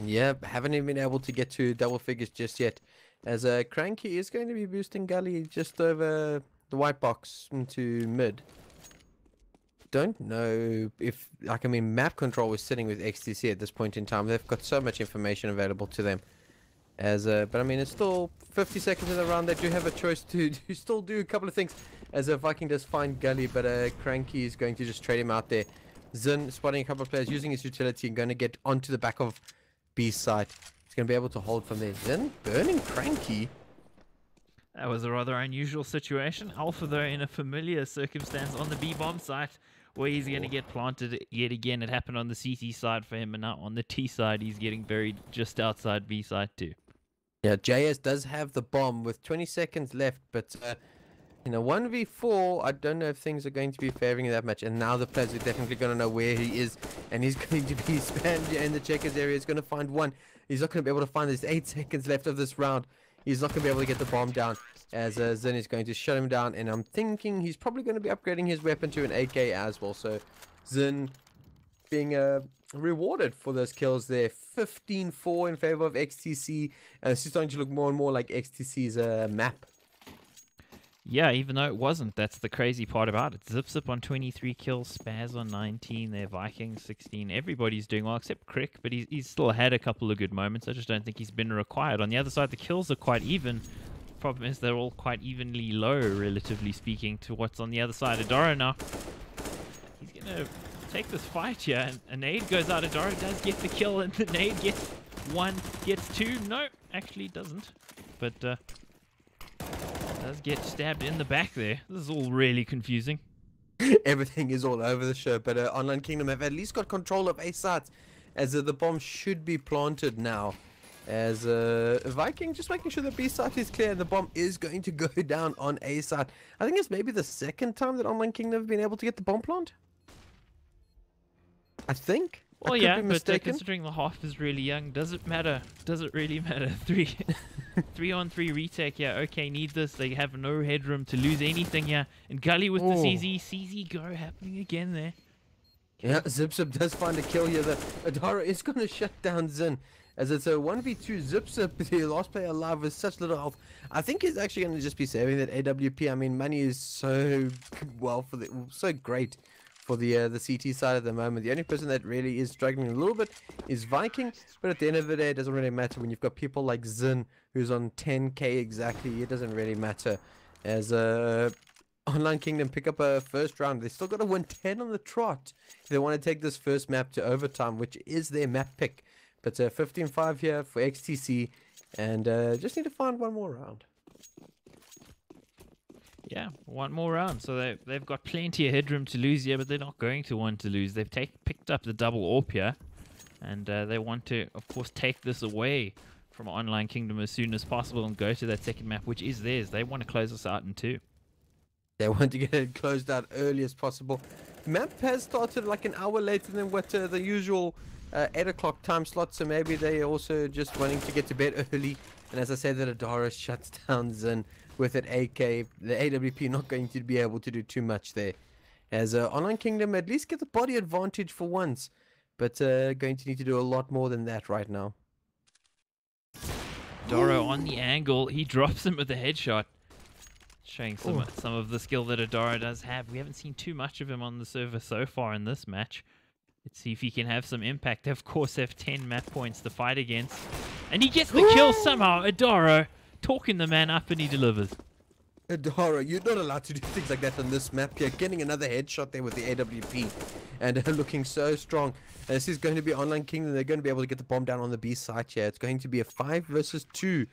Yeah, haven't even been able to get to double figures just yet. As Cranky is going to be boosting Gully just over... the white box into mid. Don't know if, map control is sitting with XTC at this point in time. They've got so much information available to them. But it's still 50 seconds in the round. They do have a choice to still do a couple of things. As Viking does find Gully, but Cranky is going to just trade him out there. Zin spotting a couple of players, using his utility and going to get onto the back of B site. He's going to be able to hold from there. Zin burning Cranky. That was a rather unusual situation. Alpha, though, in a familiar circumstance on the B-bomb site, where he's going to get planted yet again. It happened on the CT side for him, and now on the T side, he's getting buried just outside B side too. Yeah, JS does have the bomb with 20 seconds left, but in a 1v4, I don't know if things are going to be favoring that much. And now the players are definitely going to know where he is, and he's going to be spammed in the checkers area. He's going to find one. He's not going to be able to find. There's 8 seconds left of this round. He's not going to be able to get the bomb down, as Zin is going to shut him down. And I'm thinking he's probably going to be upgrading his weapon to an AK as well. So Zin being rewarded for those kills there. 15-4 in favor of xTc. It's starting to look more and more like xTc's map. Yeah, even though it wasn't. That's the crazy part about it. Zip on 23 kills, Spaz on 19, their Vikings 16. Everybody's doing well except Crick, but he's still had a couple of good moments. I just don't think he's been required. On the other side, the kills are quite even. Problem is they're all quite evenly low, relatively speaking, to what's on the other side. Adara now, he's going to take this fight here, and a nade goes out. Adara does get the kill, and the nade gets one, gets two. No, actually doesn't. But does get stabbed in the back there. This is all really confusing. Everything is all over the show, but Online Kingdom have at least got control of A sites, as the bomb should be planted now. As Viking just making sure the B site is clear, and the bomb is going to go down on A site. I think it's maybe the second time that Online Kingdom have been able to get the bomb plant. I think. Well, I could yeah, be but mistaken. considering the half is really young, does it matter? Does it really matter? 3-on-3 retake, yeah, okay, need this. They have no headroom to lose anything here. And Gully with the CZ go happening again there. Yeah, Zip does find a kill here. Adara is going to shut down Zin, as it's a 1v2. Zip, the last player alive with such little health. I think he's actually going to just be saving that AWP. I mean, money is so so great for the CT side at the moment. The only person that really is struggling a little bit is Viking, but at the end of the day, it doesn't really matter when you've got people like Zin, who's on 10k exactly. It doesn't really matter. As Online Kingdom pick up a first round, they still got to win 10 on the trot if they want to take this first map to overtime, which is their map pick. But 15-5 here for xTc, and just need to find one more round. Yeah, one more round. So they've got plenty of headroom to lose here, but they're not going to want to lose. They've picked up the double AWP here, and they want to, of course, take this away from Online Kingdom as soon as possible and go to that second map, which is theirs. They want to close this out in 2. They want to get it closed out early as possible. The map has started like an hour later than what the usual 8 o'clock time slot, so maybe they also just wanting to get to bed early. And as I said, that Adara shuts down Zin with an AK. The AWP not going to be able to do too much there. As Online Kingdom at least get the body advantage for once, but going to need to do a lot more than that right now. Doro on the angle, he drops him with a headshot, showing some of the skill that Adara does have. We haven't seen too much of him on the server so far in this match. Let's see if he can have some impact. They, of course, have 10 map points to fight against. And he gets the kill somehow. Adara talking the man up, and he delivers. Adara, you're not allowed to do things like that on this map. You're getting another headshot there with the AWP. And looking so strong. This is going to be Online Kingdom. They're going to be able to get the bomb down on the B site here. It's going to be a 5 versus 2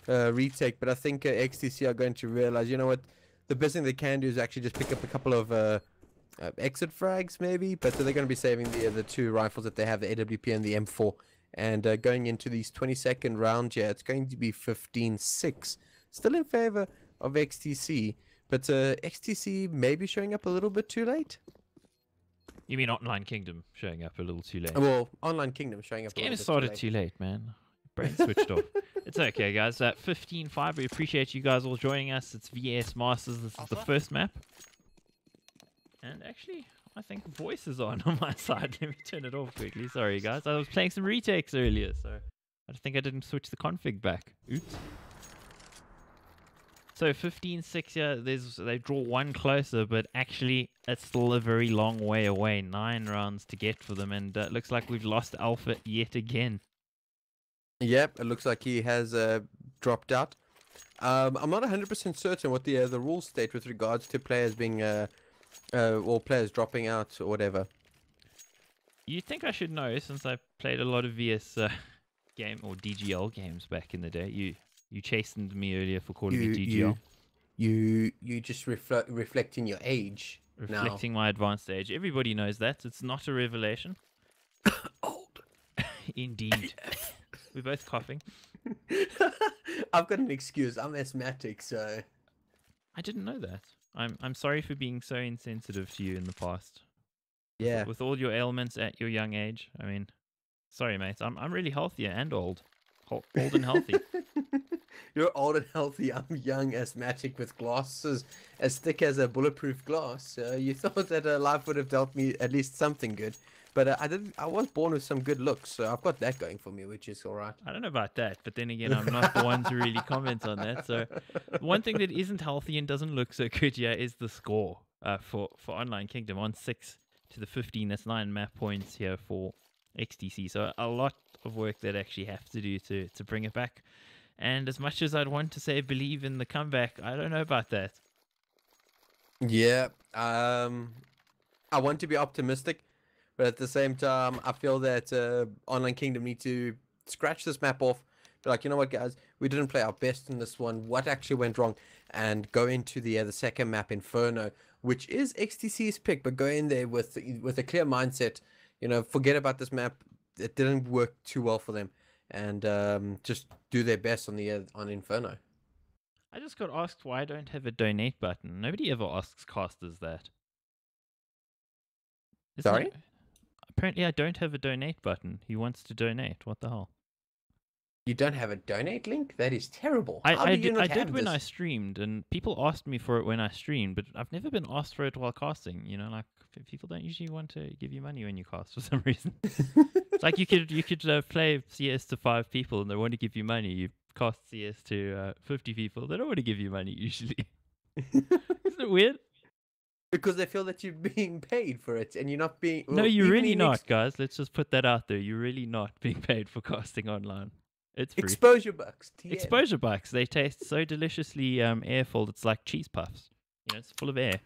retake. But I think xTc are going to realize, you know what? The best thing they can do is actually just pick up a couple of exit frags maybe, but they're going to be saving the 2 rifles that they have, the AWP and the M4, and going into these 22nd round here, it's going to be 15-6, still in favor of xTc, but xTc maybe showing up a little bit too late. You mean Online Kingdom showing up a little too late? Well, Online Kingdom showing up This a game little started bit too too late, man. Brain switched off. It's okay, guys. 15-5, we appreciate you guys all joining us. It's VS Masters. This is the first map. And actually, I think voice is on my side. Let me turn it off quickly. Sorry, guys. I was playing some retakes earlier, so I think I didn't switch the config back. Oops. So 15-6 here. They draw one closer, but actually, it's still a very long way away. 9 rounds to get for them, and it looks like we've lost Alpha yet again. Yep, it looks like he has dropped out. I'm not 100% certain what the rules state with regards to players being or players dropping out or whatever. You think I should know, since I played a lot of VS game or DGL games back in the day. You chastened me earlier for calling it DGL. You just reflecting your age. Reflecting my advanced age. Everybody knows that. It's not a revelation. Old. Indeed. We're both coughing. I've got an excuse. I'm asthmatic, so. I didn't know that. I'm sorry for being so insensitive to you in the past. Yeah. With all your ailments at your young age. I mean, sorry, mate. I'm really healthy and old. Old and healthy. You're old and healthy. I'm young, asthmatic, with glasses as thick as a bulletproof glass. You thought that life would have dealt me at least something good. But I was born with some good looks, so I've got that going for me, which is all right. I don't know about that, but then again, I'm not the one to really comment on that. So, one thing that isn't healthy and doesn't look so good here is the score for Online Kingdom on 6 to the 15. That's 9 map points here for xTc. So, a lot of work that actually have to do to bring it back. And as much as I'd want to say believe in the comeback, I don't know about that. Yeah, I want to be optimistic, but at the same time, I feel that Online Kingdom need to scratch this map off. Be like, you know what, guys, we didn't play our best in this one. What actually went wrong? And go into the second map, Inferno, which is xTc's pick, but go in there with a clear mindset. You know, forget about this map. It didn't work too well for them, and just do their best on on Inferno. I just got asked why I don't have a donate button. Nobody ever asks casters that. Isn't Sorry? it- Apparently, I don't have a donate button. He wants to donate. What the hell? You don't have a donate link? That is terrible. How I do you not did have when I this? streamed, and people asked me for it when I streamed, but I've never been asked for it while casting. You know, like people don't usually want to give you money when you cast for some reason. It's like you could play CS to 5 people and they want to give you money. You cast CS to 50 people, they don't want to give you money usually. Isn't it weird? Because they feel that you're being paid for it, and you're not being. No, well, you're even really in not, guys. Let's just put that out there. You're really not being paid for casting online. It's free. Exposure bucks. TM. Exposure bucks. They taste so deliciously air-filled. It's like cheese puffs. You know, it's full of air.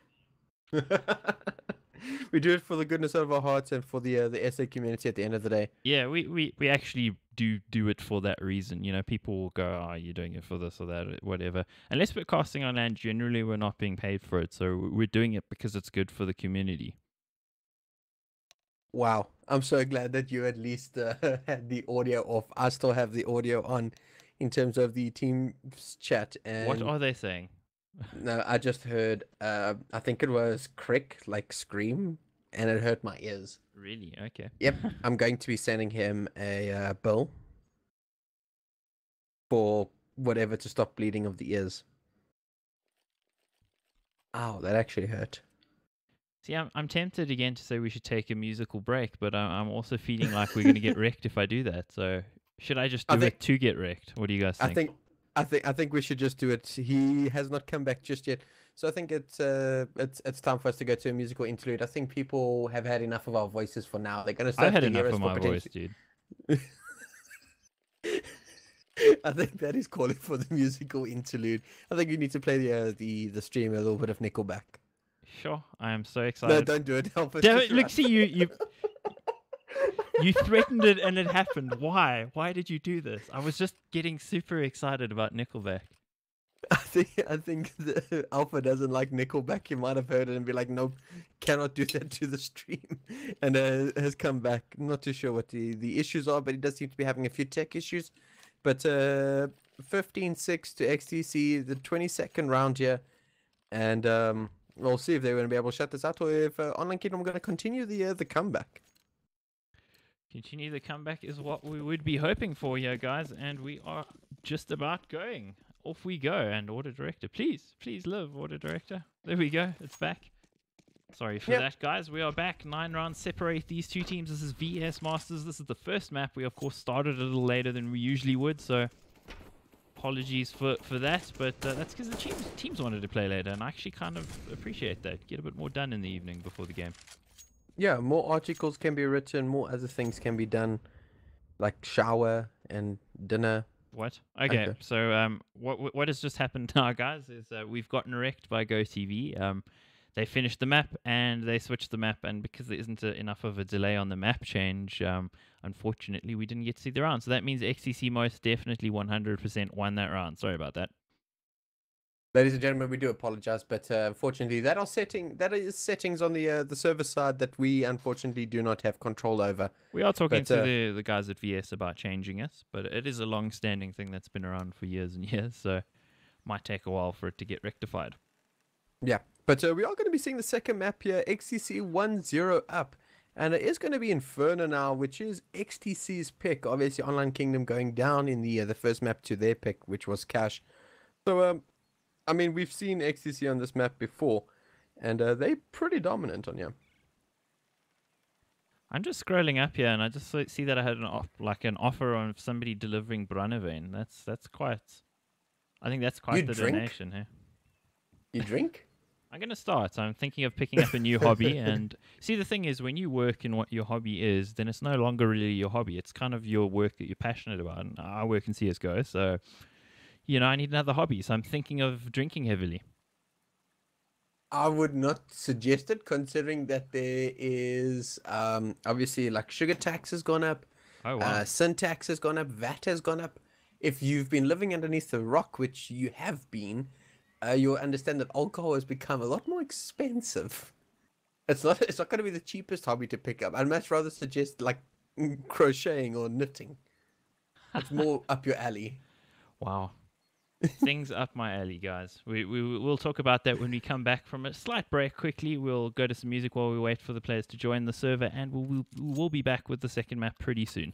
We do it for the goodness of our hearts and for the SA community at the end of the day. Yeah, we actually do it for that reason. You know, people will go, "Oh, you're doing it for this or that, or whatever." Unless we're casting on land, generally we're not being paid for it. So we're doing it because it's good for the community. Wow. I'm so glad that you at least had the audio off. I still have the audio on in terms of the team's chat. And What are they saying? no, I just heard, I think it was crick, like scream, and it hurt my ears. Really? Okay. Yep, I'm going to be sending him a bill for whatever to stop bleeding of the ears. Ow, that actually hurt. See, I'm tempted again to say we should take a musical break, but I'm also feeling like we're going to get wrecked if I do that. So should I just do it to get wrecked? What do you guys think? I think we should just do it. He has not come back just yet, so I think it's time for us to go to a musical interlude. I think people have had enough of our voices for now. They're gonna start I've had to hear enough us of for my voice, dude. I think that is calling for the musical interlude. I think you need to play the stream a little bit of Nickelback. Sure, I am so No, excited. don't do it. Help us. Damn just it, look, run. see, you threatened it and it happened. Why? Why did you do this? I was just getting super excited about Nickelback. I think the Alpha doesn't like Nickelback. He might have heard it and be like, nope, cannot do that to the stream, and has come back. I'm not too sure what the issues are, but he does seem to be having a few tech issues. But 15-6 to xTc, the 22nd round here, and we'll see if they're going to be able to shut this out or if Online Kingdom are going to continue the comeback. Continue the comeback is what we would be hoping for here, guys, and we are just about going. Off we go, and Order Director, please live, Order Director. There we go, it's back. Sorry for that, guys. We are back. 9 rounds separate these two teams. This is VS Masters. This is the first map. We, of course, started a little later than we usually would, so apologies for that, but that's because the teams wanted to play later, and I actually kind of appreciate that. Get a bit more done in the evening before the game. Yeah, more articles can be written, more other things can be done, like shower and dinner. What? Okay, so what has just happened now, guys, is we've gotten wrecked by GoTV. They finished the map and they switched the map, and because there isn't enough of a delay on the map change, unfortunately we didn't get to see the round. So that means xTc most definitely 100% won that round. Sorry about that. Ladies and gentlemen, we do apologize, but unfortunately, that is settings on the server side that we unfortunately do not have control over. We are talking to the guys at VS about changing it, but it is a long-standing thing that's been around for years and years, so might take a while for it to get rectified. Yeah, but we are going to be seeing the second map here, xTc 1-0 up, and it is going to be Inferno now, which is xTc's pick. Obviously, Online Kingdom going down in the first map to their pick, which was Cash. So I mean, we've seen xTc on this map before, and they're pretty dominant on here. I'm just scrolling up here, and I just see that I had an offer on somebody delivering Brannewein. That's quite. I think that's quite You the drink? donation here. You drink? I'm gonna start. I'm thinking of picking up a new hobby, and see, the thing is, when you work in what your hobby is, then it's no longer really your hobby. It's kind of your work that you're passionate about. And I work in CS:GO, so I need another hobby. So I'm thinking of drinking heavily. I would not suggest it, considering that there is obviously like sugar tax has gone up, Oh wow. sin tax has gone up, VAT has gone up. If you've been living underneath the rock, which you have been, you'll understand that alcohol has become a lot more expensive. It's not going to be the cheapest hobby to pick up. I'd much rather suggest like crocheting or knitting. It's more up your alley. Wow. Things up my alley, guys. We'll talk about that when we come back from a slight break. Quickly, we'll go to some music while we wait for the players to join the server, and we'll be back with the second map pretty soon.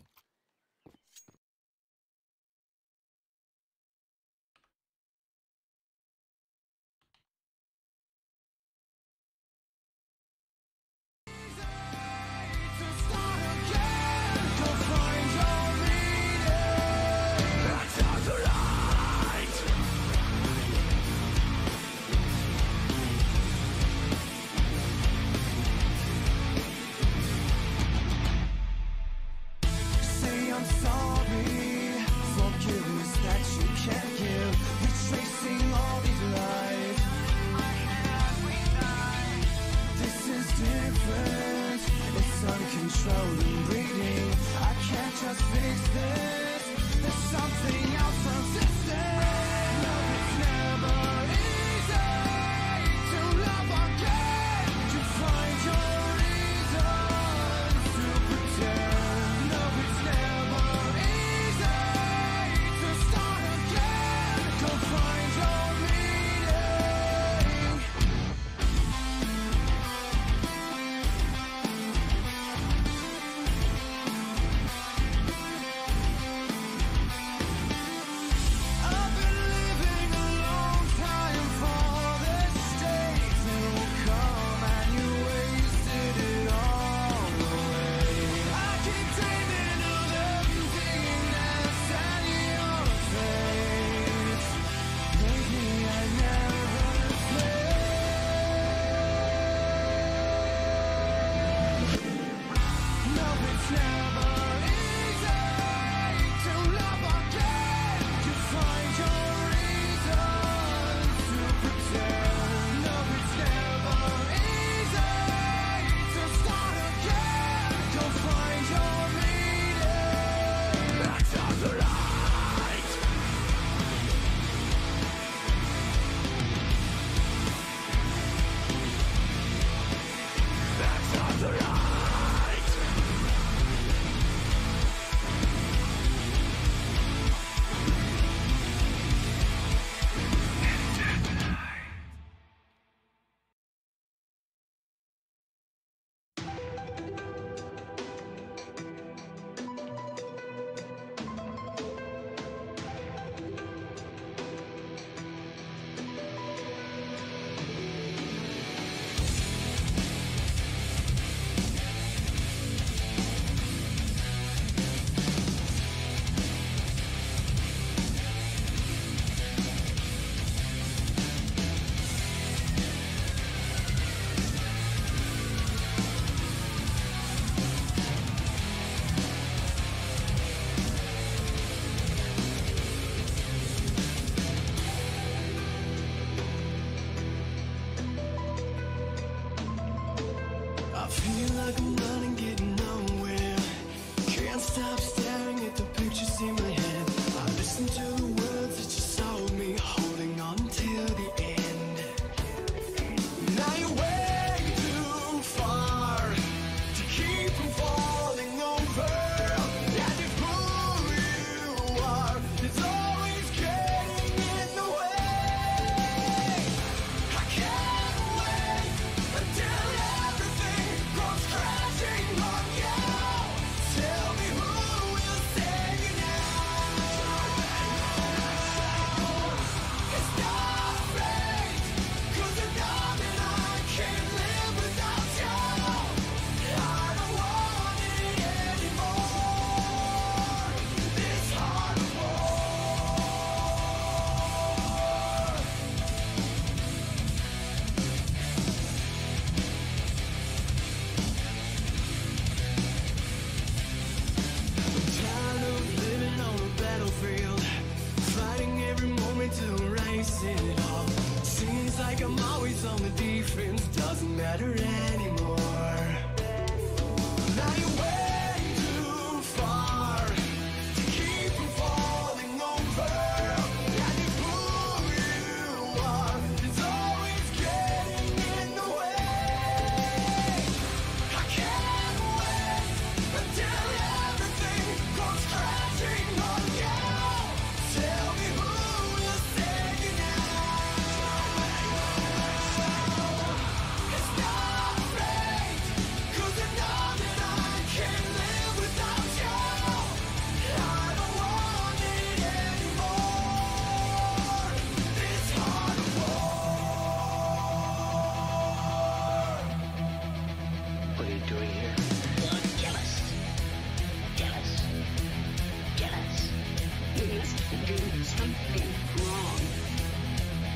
must be doing something wrong.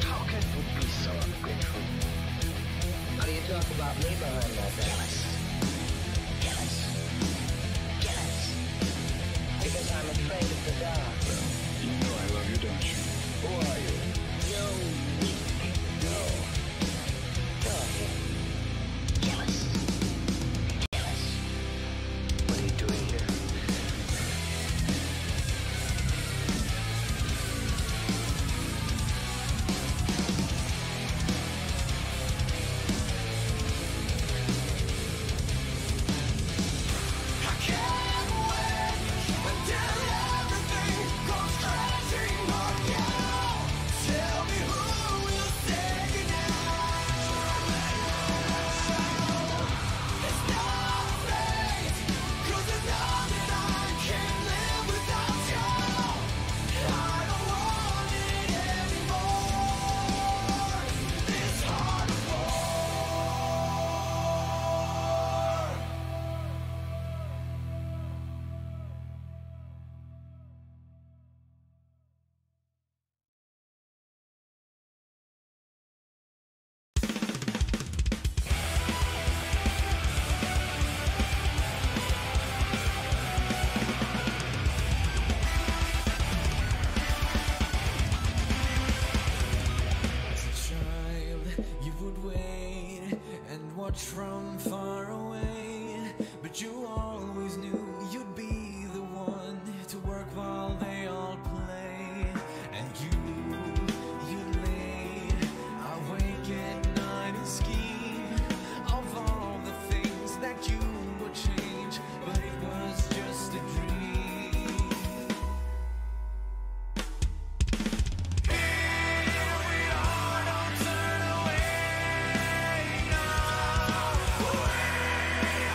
How can you be so ungrateful? How do you talk about me behind my back? Jealous. Because I'm afraid of the dark. Well, you know I love you, don't you? Who are you? No, No. Go ahead. Jealous. What are you doing here? From far away, but you always knew you'd be the one to work while they all play. And you'd lay awake at night and scheme of all the things that you would change, but it was just a dream. Here we are, don't turn away now. We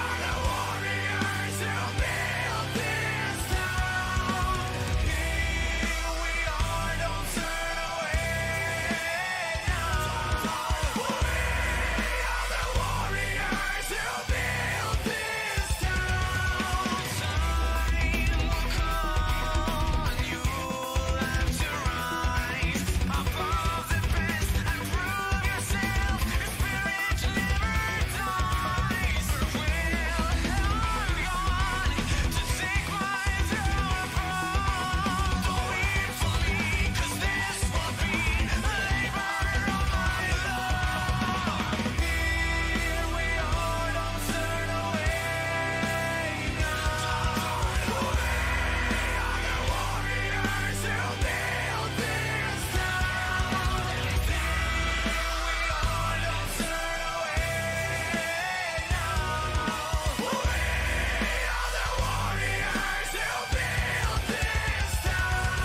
are the warriors who built this town. Here we are, don't turn away now. We are the warriors who built this town. Time will come and you'll have to rise above the past and prove yourself. Your spirit never dies. We'll hang on to take my throne from. Don't wait for me, 'cause this will be the labor of my love. Here we are, don't turn away now. We are the warriors who built this town. Here we are, don't turn away now. We are the warriors who built this town.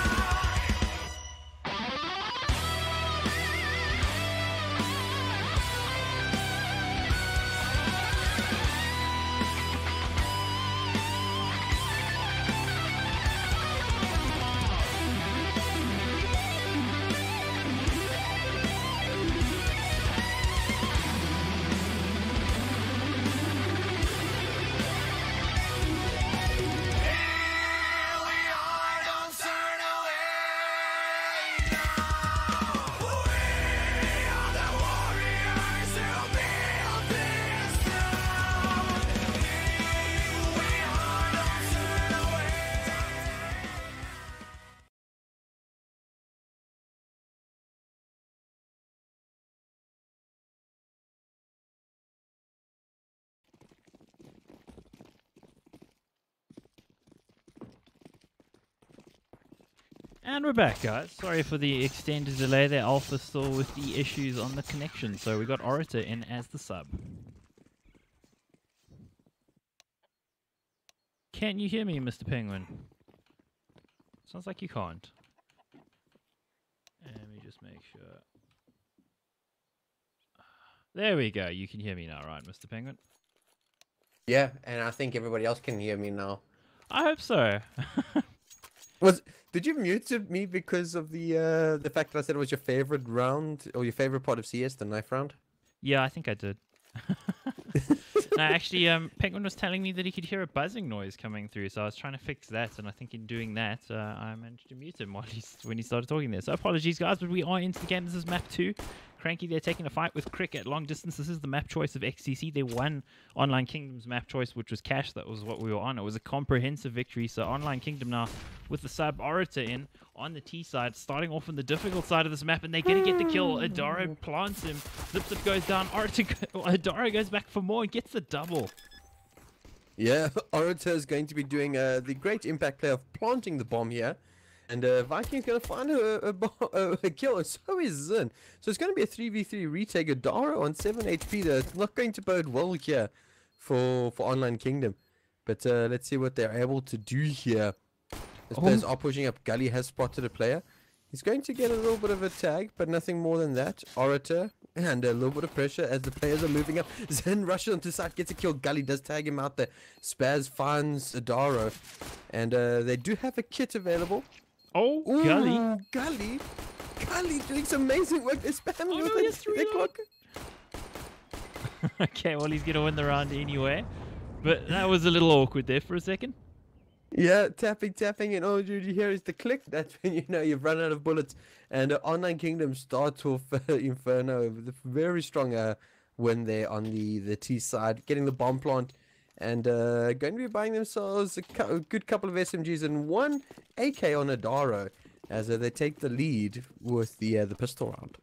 Here we are, don't turn away now. We are the warriors who built this town. Here we are, don't turn away. And we're back, guys. Sorry for the extended delay there. Alpha still with the issues on the connection, so we got Orator in as the sub. Can you hear me, Mr. Penguin? Sounds like you can't. Let me just make sure. There we go. You can hear me now, right, Mr. Penguin? Yeah, and I think everybody else can hear me now. I hope so. Did you mute me because of the fact that I said it was your favorite round or your favorite part of CS, the knife round? Yeah, I think I did. No, actually, Penguin was telling me that he could hear a buzzing noise coming through, so I was trying to fix that, and I think in doing that, I managed to mute him when he started talking there. So apologies, guys, but we are into the game. This is map 2. Cranky, they're taking a fight with Crick at long distance. This is the map choice of xTc. They won Online Kingdom's map choice, which was cash. That was what we were on. It was a comprehensive victory. So Online Kingdom now with the sub Orator in on the T side, starting off on the difficult side of this map, and they're going to get the kill. Adaro plants him. Zip Zip goes down. Adaro goes back for more and gets the double. Yeah, Orator is going to be doing the great impact play of planting the bomb here. And Viking's going to find a kill, and so is Zin. So it's going to be a 3v3 retake. Adaro on 7 HP. It's not going to bode well here for Online Kingdom. But let's see what they're able to do here. As players are pushing up, Gully has spotted a player. He's going to get a little bit of a tag, but nothing more than that. Orator, and a little bit of pressure as the players are moving up. Zen rushes onto the side, gets a kill. Gully does tag him out there. Spaz finds Adaro. And they do have a kit available. Oh, Ooh, Gully. Gully doing some amazing work. They're spamming with the clock. Okay, well, he's going to win the round anyway. But that was a little awkward there for a second. Yeah, tapping, and all you hear is the click. That's when you know you've run out of bullets. And Online Kingdom starts off Inferno with a very strong win there on the T side, getting the bomb plant. And going to be buying themselves a good couple of SMGs and one AK on Adaro as they take the lead with the pistol round.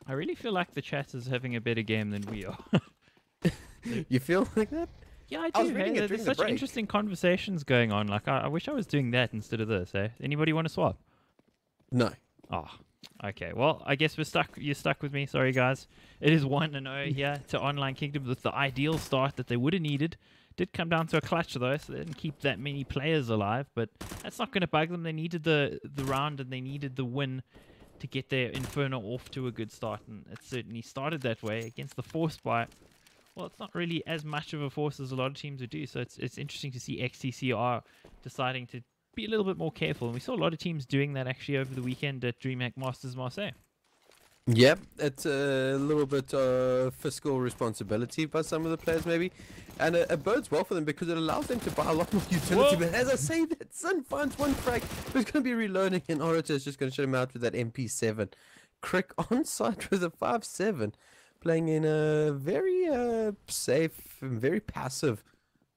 I really feel like the chat is having a better game than we are. You feel like that? Yeah, I I was do. reading it Hey, during there's the such break. interesting conversations going on. Like, I wish I was doing that instead of this. Eh? Anybody want to swap? No. Oh, okay. Well, I guess we're stuck. You're stuck with me. Sorry, guys. It is 1-0 here to Online Kingdom with the ideal start that they would have needed. Did come down to a clutch though, so they didn't keep that many players alive. But that's not going to bug them. They needed the round and they needed the win to get their Inferno off to a good start, and it certainly started that way against the force by. Well, it's not really as much of a force as a lot of teams would do. So it's interesting to see xTc are deciding to be a little bit more careful. And we saw a lot of teams doing that actually over the weekend at DreamHack Masters Marseille. Yep, it's a little bit of fiscal responsibility by some of the players maybe. And it bodes well for them because it allows them to buy a lot more utility. Whoa. But as I say that, Sun finds one frag, but it's going to be reloading, and Orator is just going to shut him out with that MP7. Crick on site with a 5-7. Playing in a very safe and very passive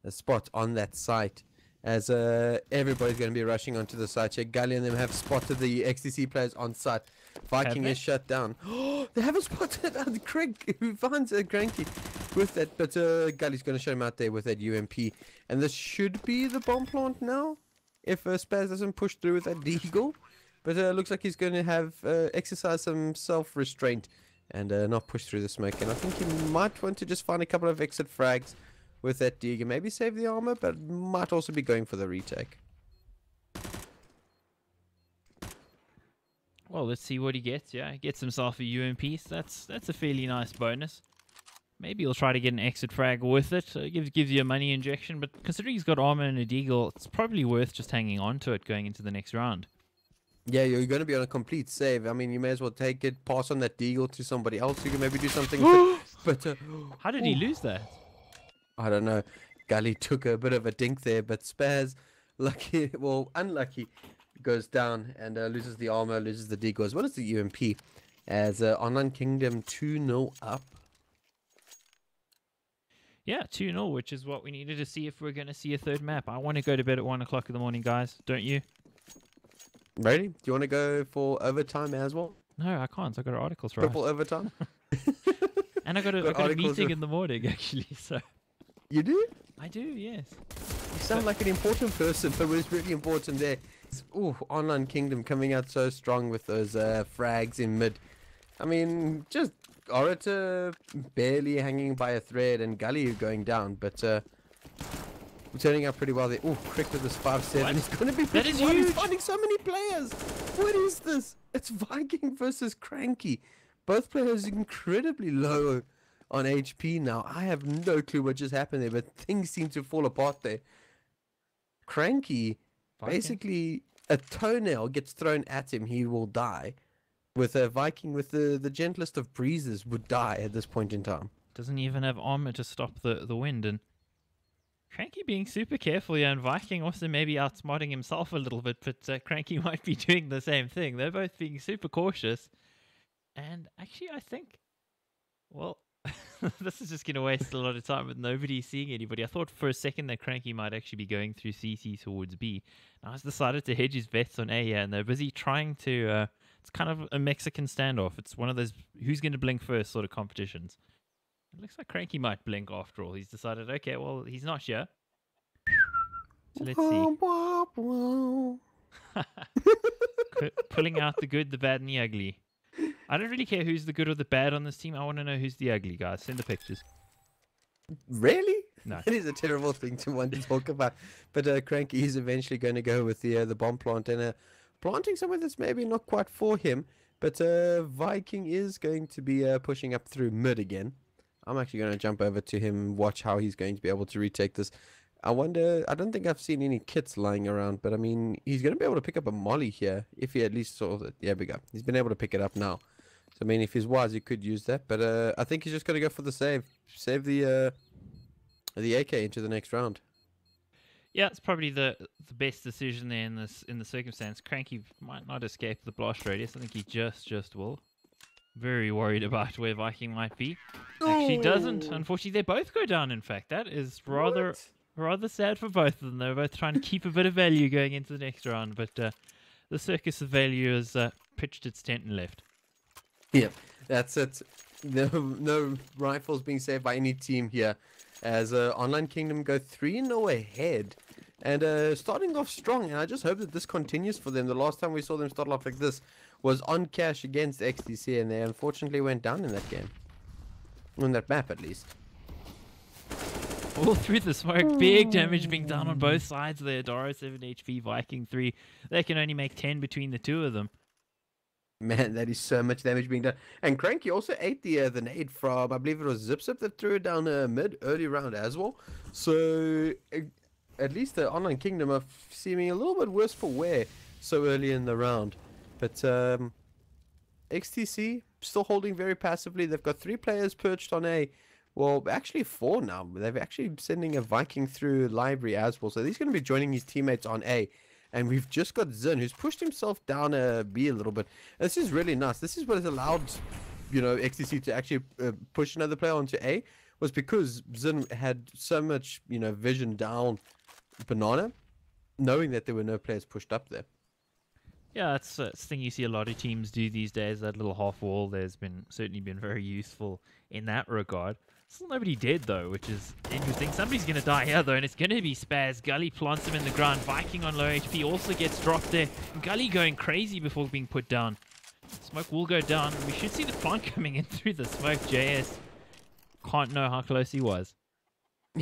spot on that site. As everybody's going to be rushing onto the site here. Gully and them have spotted the xTc players on site. Viking is shut down. Oh, they haven't spotted Craig, who finds Cranky with that. But Gully's going to shut him out there with that UMP. And this should be the bomb plant now. If Spaz doesn't push through with that deagle. But it looks like he's going to have exercise some self-restraint. And not push through the smoke. And I think he might want to just find a couple of exit frags with that dig. Maybe save the armor, but might also be going for the retake. Well, let's see what he gets. Yeah, he gets himself a UMP. So that's a fairly nice bonus. Maybe he'll try to get an exit frag with it. Gives you a money injection. But considering he's got armor and a deagle, it's probably worth just hanging on to it going into the next round. Yeah, you're going to be on a complete save. I mean, you may as well take it, pass on that deagle to somebody else who can maybe do something. but How did he lose that? I don't know. Gully took a bit of a dink there, but Spaz, lucky, well, unlucky, goes down and loses the armor, loses the deagle, as well as the UMP, as Online Kingdom 2-0 up. Yeah, 2-0, which is what we needed to see if we're going to see a third map. I want to go to bed at 1 o'clock in the morning, guys. Don't you? Ready? Do you want to go for overtime as well? No, I can't. I got articles right. Triple overtime? And I got a articles meeting in the morning, actually. So You do? I do, yes. You sound like an important person, but it's really important there. Ooh, Online Kingdom coming out so strong with those frags in mid. I mean, just Orator barely hanging by a thread and Gully going down, but we're turning out pretty well there. Ooh, Crick with this 5-7. He's going to be That is pretty huge. He's finding so many players. What is this? It's Viking versus Cranky. Both players incredibly low on HP now. I have no clue what just happened there, but things seem to fall apart there. Cranky, Viking? basically, a toenail gets thrown at him, he will die. With a Viking with the gentlest of breezes would die at this point in time. Doesn't even have armor to stop the wind. And Cranky being super careful here, and Viking also maybe outsmarting himself a little bit, but Cranky might be doing the same thing. They're both being super cautious. And actually, I think, well, this is just going to waste a lot of time with nobody seeing anybody. I thought for a second that Cranky might actually be going through CC towards B. Now he's decided to hedge his bets on A here, and they're busy trying to, it's kind of a Mexican standoff. It's one of those who's going to blink first sort of competitions. It looks like Cranky might blink after all. He's decided, okay, well, he's not here. So let's see. Pulling out the good, the bad, and the ugly. I don't really care who's the good or the bad on this team. I want to know who's the ugly, guys. Send the pictures. Really? No. It is a terrible thing to want to talk about. But Cranky is eventually going to go with the bomb plant and planting somewhere that's maybe not quite for him. But Viking is going to be pushing up through mid again. I'm actually going to jump over to him, watch how he's going to be able to retake this. I wonder, I don't think I've seen any kits lying around, but I mean, he's going to be able to pick up a molly here, if he at least saw it. There we go. He's been able to pick it up now. So, I mean, if he's wise, he could use that, but I think he's just going to go for the save. Save the AK into the next round. Yeah, it's probably the best decision there in the circumstance. Cranky might not escape the blast radius. I think he just will. Very worried about where Viking might be. Actually doesn't. Unfortunately, they both go down, in fact. That is rather sad for both of them. They're both trying to keep a bit of value going into the next round, but the circus of value has pitched its tent and left. Yep, that's it. No rifles being saved by any team here, as Online Kingdom go 3-0 ahead. And starting off strong, and I just hope that this continues for them. The last time we saw them start off like this was on cash against xTc, and they unfortunately went down in that game. On that map, at least. All through the smoke, big damage being done on both sides there. Doro 7 HP, Viking 3. They can only make 10 between the two of them. Man, that is so much damage being done. And Cranky also ate the nade from, I believe it was Zip that threw it down mid, early round as well. So, at least the Online Kingdom are seeming a little bit worse for wear so early in the round. But xTc still holding very passively. They've got 3 players perched on A. Well, actually 4 now. They're actually sending a Viking through library as well. So he's going to be joining his teammates on A. And we've just got Zin, who's pushed himself down B a little bit. And this is really nice. This is what has allowed, xTc to actually push another player onto A. Was because Zin had so much, vision down Banana, knowing that there were no players pushed up there. Yeah, that's a thing you see a lot of teams do these days. That little half wall there's certainly been very useful in that regard. Still nobody dead though, which is interesting. Somebody's going to die here though, and it's going to be Spaz. Gully plants him in the ground. Viking on low HP also gets dropped there. Gully going crazy before being put down. Smoke will go down. We should see the plant coming in through the smoke. JS can't know how close he was.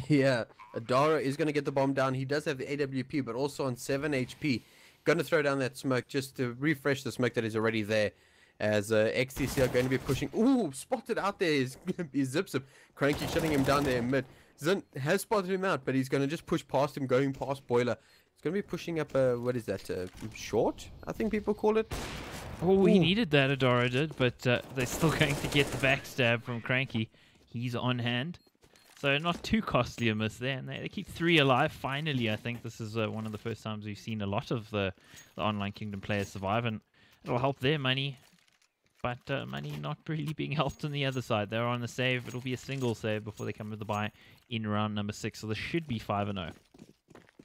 Yeah, Adara is going to get the bomb down. He does have the AWP, but also on 7 HP. Going to throw down that smoke just to refresh the smoke that is already there. As xTc are going to be pushing. Ooh, spotted out there is Zip. Cranky shutting him down there in mid. Zin has spotted him out, but he's going to just push past him, going past Boiler. He's going to be pushing up, what is that, short, I think people call it. Oh, he needed that, Adara did, but they're still going to get the backstab from Cranky. He's on hand. So not too costly a miss there, and they keep 3 alive. Finally, I think this is one of the first times we've seen a lot of the Online Kingdom players survive, and it'll help their money. But money not really being helped on the other side. They're on the save. It'll be a single save before they come with the buy in round number 6. So this should be 5-0.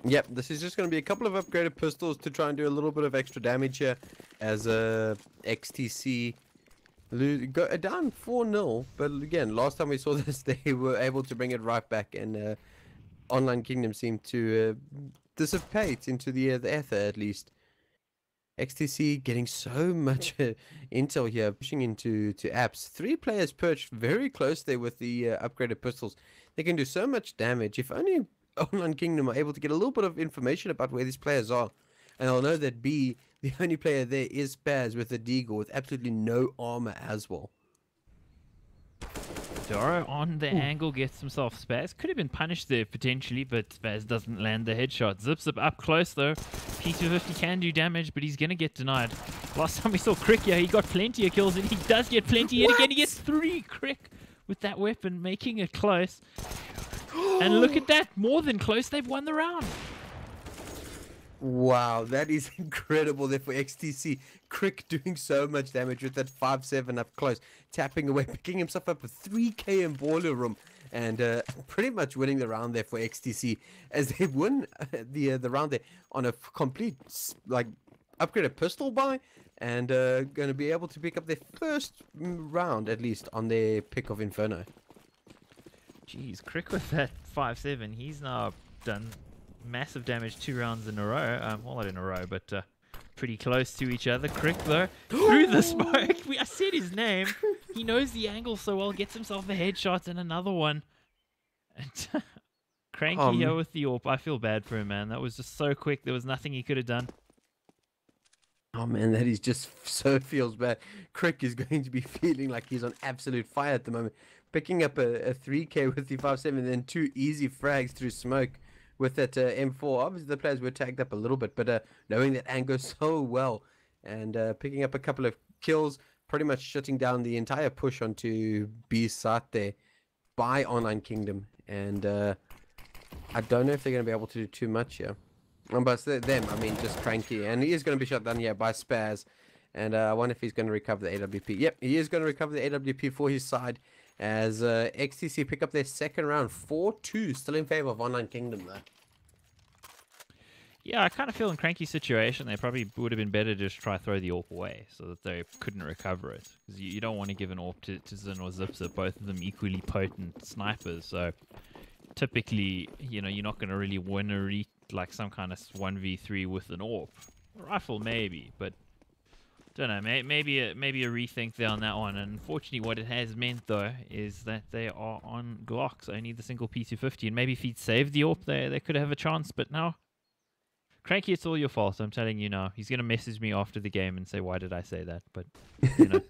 Yep, this is just going to be a couple of upgraded pistols to try and do a little bit of extra damage here. As xTc go down 4-0. But again, last time we saw this, they were able to bring it right back. And Online Kingdom seemed to dissipate into the ether at least. xTc getting so much intel here, pushing into apps. 3 players perched very close there with the upgraded pistols. They can do so much damage. If only Online Kingdom are able to get a little bit of information about where these players are. And I'll know that B, the only player there is Spaz with a Deagle with absolutely no armor as well. Doro on the angle gets himself Spaz. Could have been punished there potentially, but Spaz doesn't land the headshot. Zip up close though. P250 can do damage, but he's going to get denied. Last time we saw Crick here, he got plenty of kills, and he does get plenty yet again. He gets 3. Crick with that weapon, making it close. And look at that, more than close, they've won the round. Wow, that is incredible there for XTC. Crick doing so much damage with that 5-7 up close, tapping away, picking himself up a 3k in Boiler Room, and pretty much winning the round there for XTC as they win the round there on a complete like upgraded pistol buy, and going to be able to pick up their first round at least on their pick of Inferno. Jeez, Crick with that 5-7, he's now done massive damage 2 rounds in a row. Well, not in a row, but pretty close to each other. Crick, though, through the smoke. I said his name. He knows the angle so well. Gets himself a headshot and another one. And Cranky here with the AWP. I feel bad for him, man. That was just so quick. There was nothing he could have done. Oh man, that is just so feels bad. Crick is going to be feeling like he's on absolute fire at the moment. Picking up a 3k with the 5-7, and then 2 easy frags through smoke with that M4. Obviously the players were tagged up a little bit, but knowing that angle so well and picking up a couple of kills, pretty much shutting down the entire push onto B site there by Online Kingdom. And I don't know if they're going to be able to do too much here. But them, I mean, just Cranky. And he is going to be shut down here by Spaz. And I wonder if he's going to recover the AWP. Yep, he is going to recover the AWP for his side as XTC pick up their second round. 4-2, still in favor of Online Kingdom though. Yeah, I kind of feel in Cranky's situation, they probably would have been better to just try throw the AWP away so that they couldn't recover it. Because you don't want to give an AWP to Zin or ZipZip, both of them equally potent snipers. So typically, you know, you're not going to really win like some kind of 1v3 with an AWP. Rifle maybe, but don't know, maybe a rethink there on that one. And unfortunately, what it has meant though is that they are on Glocks, only the single P250, and maybe if he'd saved the AWP, they could have a chance. But now, Cranky, it's all your fault. I'm telling you now. He's gonna message me after the game and say, "Why did I say that?" But you know.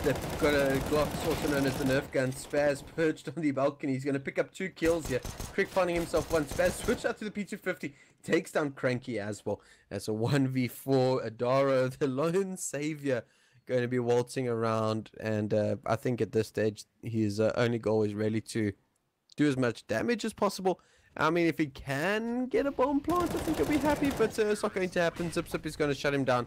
They've got a Glock, also known as the Nerf gun. Spaz perched on the balcony. He's going to pick up 2 kills here. Crick finding himself one. Spaz switched out to the P250. Takes down Cranky as well. That's a 1v4. Adaro, the lone savior, going to be waltzing around. And I think at this stage, his only goal is really to do as much damage as possible. I mean, if he can get a bomb plant, I think he'll be happy. But it's not going to happen. ZipZip is going to shut him down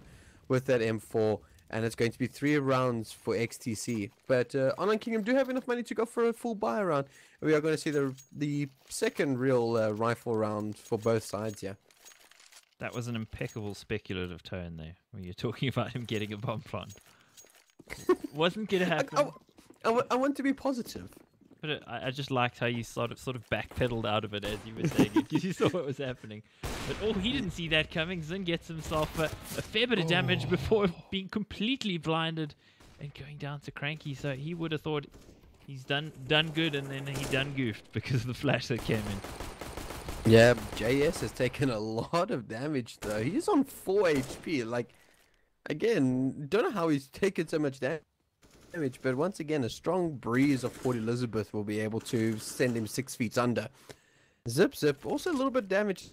with that M4. And it's going to be 3 rounds for XTC. But Online Kingdom do have enough money to go for a full buy round. We are going to see the second real rifle round for both sides, yeah. That was an impeccable speculative tone there, when you're talking about him getting a bomb plant. Wasn't going to happen. I want to be positive. But I just liked how you sort of backpedaled out of it as you were saying it, because you saw what was happening. But he didn't see that coming. Zin gets himself a fair bit of damage before being completely blinded and going down to Cranky. So he would have thought he's done good, and then he done goofed because of the flash that came in. Yeah, JS has taken a lot of damage though. He's on 4 HP. Like, again, don't know how he's taken so much damage. But once again, a strong breeze of Port Elizabeth will be able to send him 6 feet under. ZipZip also a little bit damaged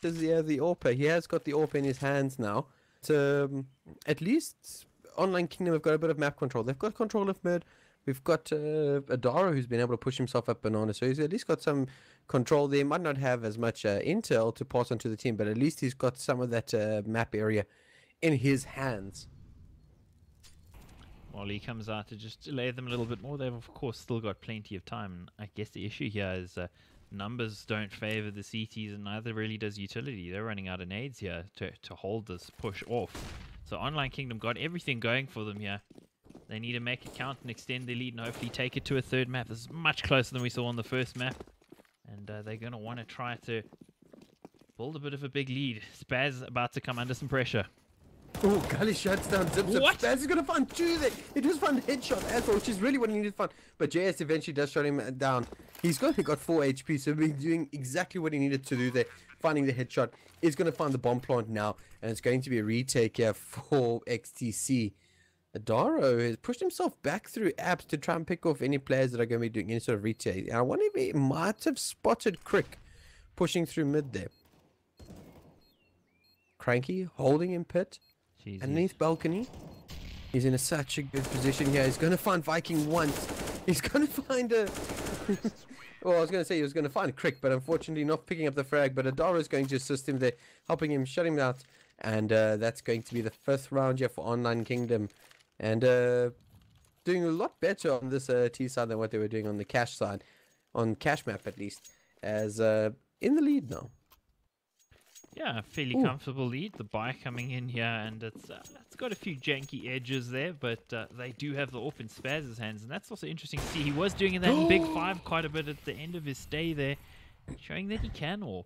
as the AWP. He has got the AWP in his hands now. So at least Online Kingdom have got a bit of map control. They've got control of mid. We've got Adaro who's been able to push himself up Banana. So he's at least got some control there. He might not have as much intel to pass on to the team, but at least he's got some of that map area in his hands. While he comes out to just delay them a little bit more, they've of course still got plenty of time. I guess the issue here is numbers don't favour the CTs, and neither really does utility. They're running out of nades here to hold this push off. So Online Kingdom got everything going for them here. They need to make it count and extend their lead and hopefully take it to a third map. This is much closer than we saw on the first map. And they're going to want to try to build a bit of a big lead. Spaz about to come under some pressure. Oh, Gully shuts down ZipZip. What? Spaz is going to find 2 there. He just found a headshot as well, which is really what he needed to find. But JS eventually does shut him down. He's only got 4 HP, so he's doing exactly what he needed to do there. Finding the headshot. He's going to find the bomb plant now, and it's going to be a retake here for XTC. Adaro has pushed himself back through apps to try and pick off any players that are going to be doing any sort of retake. And I wonder if he might have spotted Crick pushing through mid there. Cranky holding in pit. Jeez, Underneath balcony. He's in such a good position here. He's going to find Viking once. He's going to find a... well, I was going to say he was going to find a Crick, but unfortunately not picking up the frag. But Adara is going to assist him there, helping him, shutting him out. And that's going to be the 5th round here for Online Kingdom. And doing a lot better on this T side than what they were doing on the Cash side. On Cash map, at least. As in the lead now. Yeah, a fairly comfortable lead. The buy coming in here, and it's got a few janky edges there, but they do have the AWP in Spaz's hands, and that's also interesting to see. He was doing that in Big 5 quite a bit at the end of his stay there, showing that he can AWP.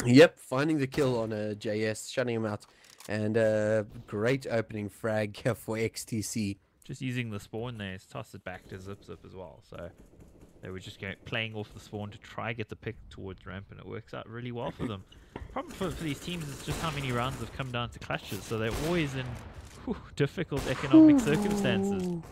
Yep, finding the kill on JS, shutting him out, and great opening frag here for xTc. Just using the spawn there, he's tossed it back to Zip as well, so they were just playing off the spawn to try get the pick towards ramp, and it works out really well for them. Problem for these teams is just how many rounds have come down to clutches, so they're always in difficult economic circumstances.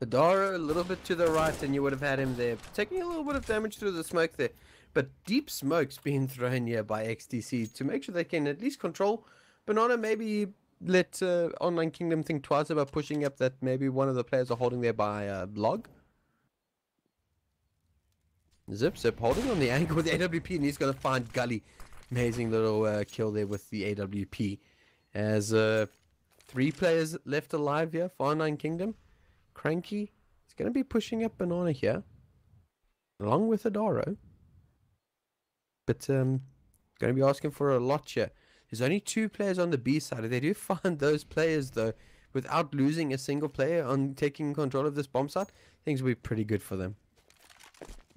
Adara a little bit to the right, and you would have had him there, taking a little bit of damage through the smoke there. But deep smoke's being thrown here by xTc to make sure they can at least control. Banana maybe let Online Kingdom think twice about pushing up that maybe one of the players are holding there by log. Zip holding on the angle with the AWP, and he's going to find Gully. Amazing little kill there with the AWP. As 3 players left alive here for Online Kingdom. Cranky is going to be pushing up Banana here, along with Adaro. But going to be asking for a lot here. There's only 2 players on the B side. If they do find those players, though, without losing a single player on taking control of this bomb site, things will be pretty good for them.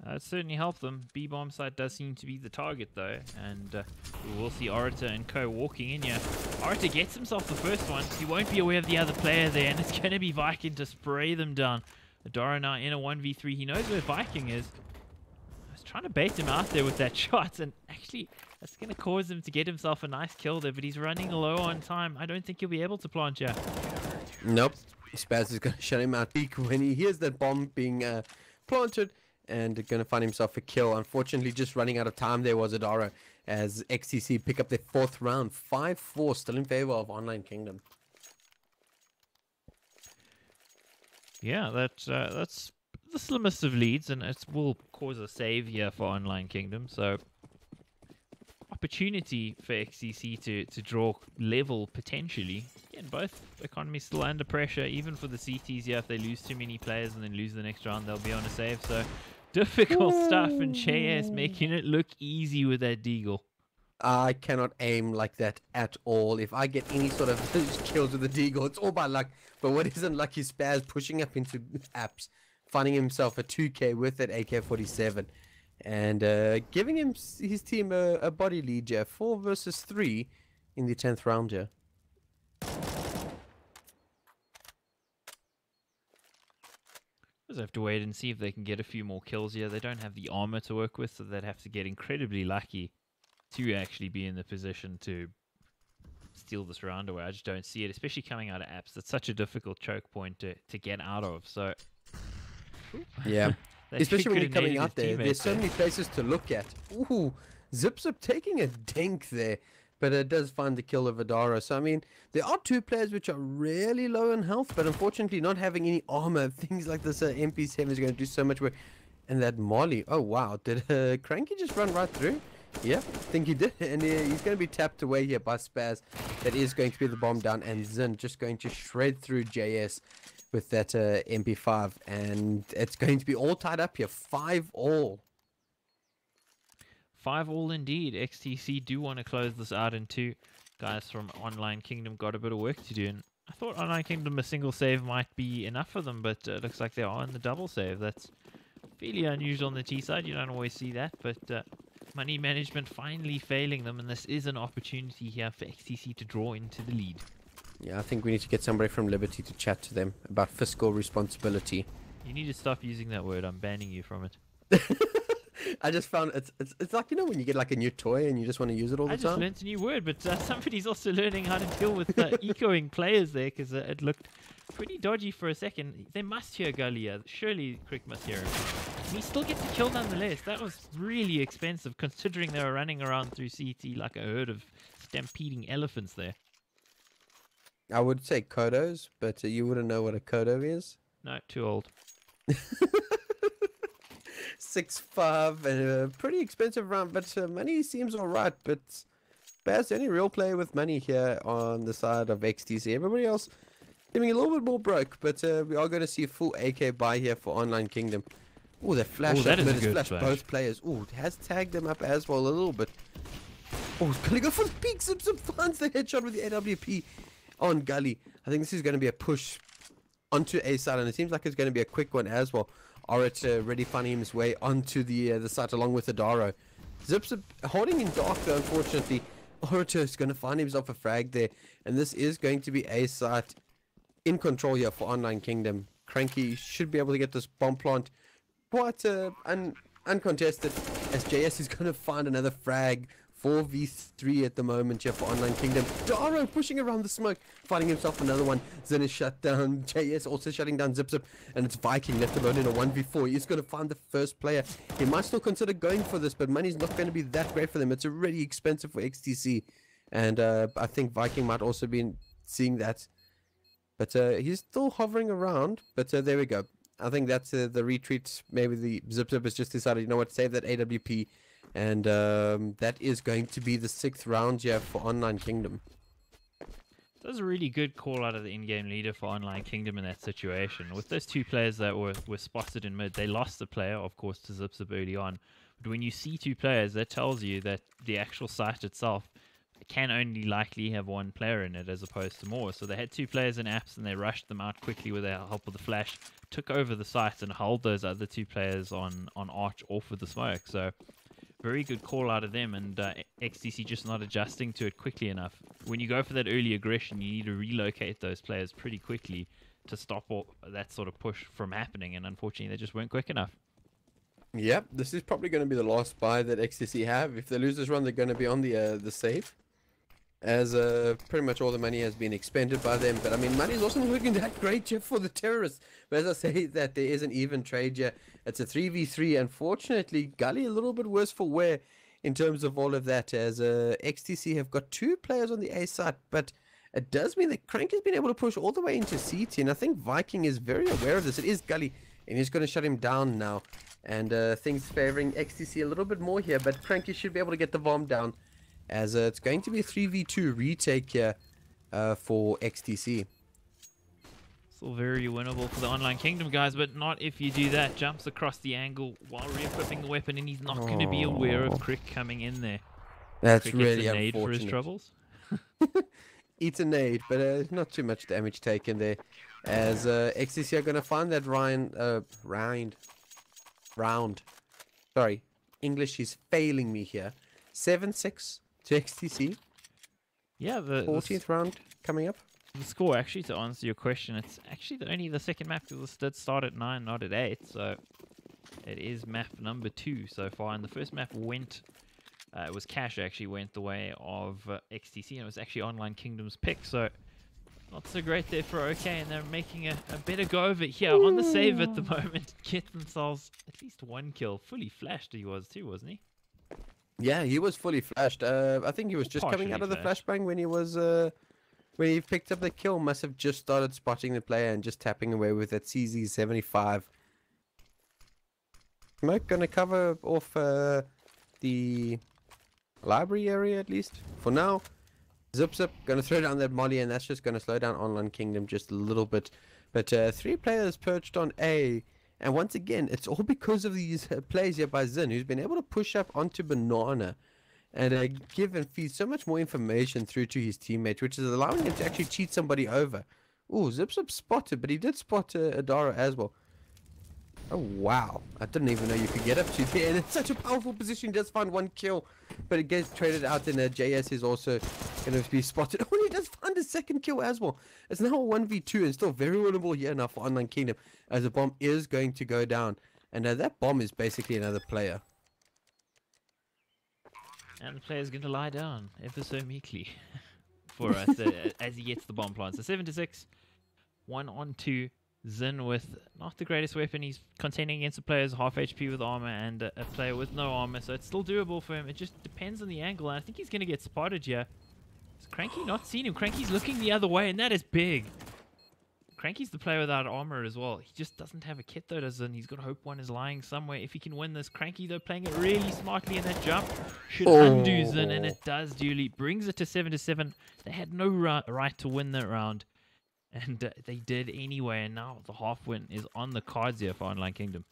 It certainly helped them. B-bomb site does seem to be the target, though, and we will see Orator and Co walking in here. Orator gets himself the first one. He won't be aware of the other player there, and it's going to be Viking to spray them down. Adara now in a 1v3. He knows where Viking is. I was trying to bait him out there with that shot, and actually that's going to cause him to get himself a nice kill there, but he's running low on time. I don't think he'll be able to plant here. Nope. Spaz is going to shut him out when he hears that bomb being planted. And going to find himself a kill. Unfortunately, just running out of time there was Adara as xTc pick up their 4th round. 5-4, still in favor of Online Kingdom. Yeah, that's the slimmest of leads, and it will cause a save here for Online Kingdom. So, opportunity for xTc to draw level potentially. Again, both economies still under pressure, even for the CTs here. If they lose too many players and then lose the next round, they'll be on a save. So, difficult stuff, and JS making it look easy with that deagle. I cannot aim like that at all. If I get any sort of kills with the deagle, it's all by luck. But what isn't lucky is Spaz pushing up into apps, finding himself a 2k with that AK-47. And giving his team a body lead here, 4 versus 3 in the 10th round here. Just have to wait and see if they can get a few more kills here. They don't have the armor to work with, so they'd have to get incredibly lucky to actually be in the position to steal this round away. I just don't see it, especially coming out of apps. It's such a difficult choke point to get out of. So yeah. Especially when you're coming out there, there's so many places to look at. Ooh, Zip taking a dink there, but it does find the kill of Adara. So, I mean, there are 2 players which are really low in health, but unfortunately not having any armor. Things like this MP7 is going to do so much work. And that Molly, oh wow, did Cranky just run right through? Yeah, I think he did. And he's going to be tapped away here by Spaz. That is going to be the bomb down, and Zin just going to shred through JS with that MP5, and it's going to be all tied up here. 5-all. 5-all indeed. xTc do want to close this out in 2. Guys from Online Kingdom got a bit of work to do, and I thought Online Kingdom a single save might be enough for them, but it looks like they are in the double save. That's fairly unusual on the T side. You don't always see that, but money management finally failing them, and this is an opportunity here for xTc to draw into the lead. Yeah, I think we need to get somebody from Liberty to chat to them about fiscal responsibility. You need to stop using that word. I'm banning you from it. I just found it's like, you know, when you get like a new toy and you just want to use it all the time. I just learned a new word, but somebody's also learning how to deal with echoing players there, because it looked pretty dodgy for a second. They must hear Galia. Surely Crick must hear him. And he still gets a kill nonetheless. That was really expensive, considering they were running around through CT like a herd of stampeding elephants there. I would say Kodos, but you wouldn't know what a Kodo is. No, too old. 6-5 and a pretty expensive round, but money seems alright. But Baz, the only real player with money here on the side of XTC. Everybody else seeming a little bit more broke, but we are going to see a full AK buy here for Online Kingdom. Oh, that flash! that is a has good flashed flash. both players. Oh, has tagged them up as well a little bit. Oh, he's gonna go for the peak. Zip finds the headshot with the AWP on Gully. I think this is going to be a push onto A side, and it seems like it's going to be a quick one as well. Orit already finding his way onto the site along with Adaro. Zip's holding in dark though, unfortunately. Orit is going to find himself a frag there, and this is going to be A site in control here for Online Kingdom. Cranky should be able to get this bomb plant quite uncontested, as JS is going to find another frag. 4v3 at the moment here for Online Kingdom. Daro pushing around the smoke, finding himself another one. Zen is shut down. JS also shutting down Zip, and it's Viking left alone in a 1v4. He's going to find the first player. He might still consider going for this, but money's not going to be that great for them. It's already expensive for XTC, and I think Viking might also be seeing that. But he's still hovering around. But there we go. I think that's the retreat. Maybe the Zip has just decided, you know what, save that AWP. And that is going to be the 6th round here for Online Kingdom. That was a really good call out of the in-game leader for Online Kingdom in that situation. With those two players that were spotted in mid, they lost the player, of course, to Zip early on. But when you see two players, that tells you that the actual site itself can only likely have one player in it as opposed to more. So they had two players in apps, and they rushed them out quickly with the help of the flash, took over the site, and held those other two players on Arch off with the smoke. So very good call out of them, and XTC just not adjusting to it quickly enough. When you go for that early aggression, you need to relocate those players pretty quickly to stop all that sort of push from happening, and unfortunately they just weren't quick enough. Yep, this is probably going to be the last buy that XTC have. If they lose this run, they're going to be on the save, as pretty much all the money has been expended by them. But I mean, money is also not looking that great here for the terrorists. But as I say, that there is an even trade here. It's a 3v3. Unfortunately, Gully a little bit worse for wear in terms of all of that, as XTC have got two players on the A side. But it does mean that Crank has been able to push all the way into CT, and I think Viking is very aware of this. It is Gully, and he's going to shut him down now. And things favoring XTC a little bit more here, but Cranky should be able to get the bomb down, as it's going to be a 3v2 retake here for XTC. Still very winnable for the Online Kingdom guys, but not if you do that. Jumps across the angle while re-equipping the weapon, and he's not going to be aware of Crick coming in there. That's Crick gets really a nade unfortunate. for his troubles. Eats a nade, but not too much damage taken there, as XTC are going to find that round. Sorry, English is failing me here. 7-6 to XTC. Yeah, the 14th round coming up. The score, actually, to answer your question, it's actually only the second map, because it did start at 9, not at 8. So it is map number 2 so far. And the first map went, it was Cash actually went the way of XTC, and it was actually Online Kingdom's pick. So not so great there for OK, and they're making a better go of it here on the save at the moment. Get themselves at least one kill. Fully flashed he was too, wasn't he? Yeah, he was fully flashed. I think he was just coming out of the flashbang when he was when he picked up the kill. Must have just started spotting the player and just tapping away with that CZ75. Smoke gonna cover off the library area at least for now. Zip gonna throw down that molly, and that's just gonna slow down Online Kingdom just a little bit. But 3 players perched on A. And once again, it's all because of these plays here by Zin, who's been able to push up onto Banana and give and feed so much more information through to his teammates, which is allowing him to actually cheat somebody over. Oh, Zip spotted, but he did spot Adara as well. Oh, wow. I didn't even know you could get up to there. And it's such a powerful position. He does find one kill, but it gets traded out. And JS is also going to be spotted. Oh, he does find a second kill as well. It's now a 1v2 and still very winnable here now for Online Kingdom, as the bomb is going to go down. And that bomb is basically another player. And the player's going to lie down ever so meekly for us as he gets the bomb plant. So 7-6, 1-on-2. Zin with not the greatest weapon. He's contending against a player's half HP with armor and a player with no armor, so it's still doable for him. It just depends on the angle, and I think he's going to get spotted here. Has Cranky not seen him? Cranky's looking the other way, and that is big. Cranky's the player without armor as well. He just doesn't have a kit though, does He's got Hope 1 is lying somewhere. If he can win this, Cranky though playing it really smartly in that jump should undo Zin, and it does duly. Brings it to 7-7. They had no right to win that round, and they did anyway, and now the half win is on the cards here for Online Kingdom.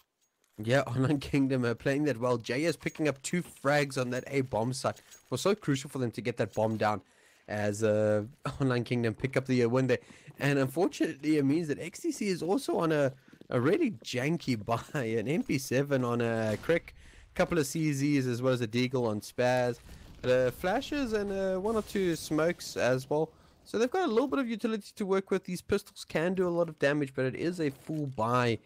Yeah, Online Kingdom are playing that well. JS picking up 2 frags on that A bomb site. It was so crucial for them to get that bomb down as Online Kingdom pick up the win there. And unfortunately, it means that xTc is also on a really janky buy. An MP7 on a Crick, couple of CZs as well as a Deagle on Spaz. Flashes and 1 or 2 smokes as well. So they've got a little bit of utility to work with. These pistols can do a lot of damage, but it is a full buy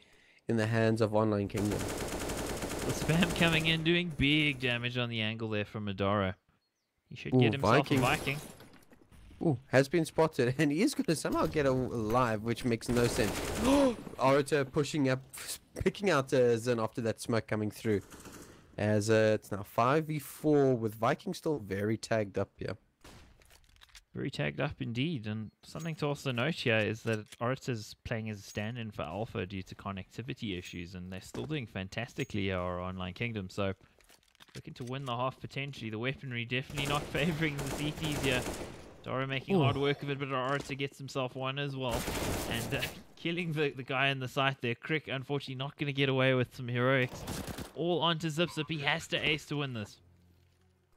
in the hands of Online Kingdom. The spam coming in, doing big damage on the angle there from Madara. He should get himself a Viking. Ooh, has been spotted, and he is going to somehow get alive, which makes no sense. Orator pushing up, picking out Zin after that smoke coming through. As it's now 5v4 with Viking still very tagged up here. Very tagged up indeed, and something to also note here is that Orator's playing as a stand-in for Alpha due to connectivity issues, and they're still doing fantastically here, our Online Kingdom, so looking to win the half potentially. The weaponry definitely not favouring the CTs here. Dara making hard work of it, but Orator gets himself one as well, and killing the guy in the site there. Crick, unfortunately, not going to get away with some heroics. All onto Zip Zip. He has to ace to win this.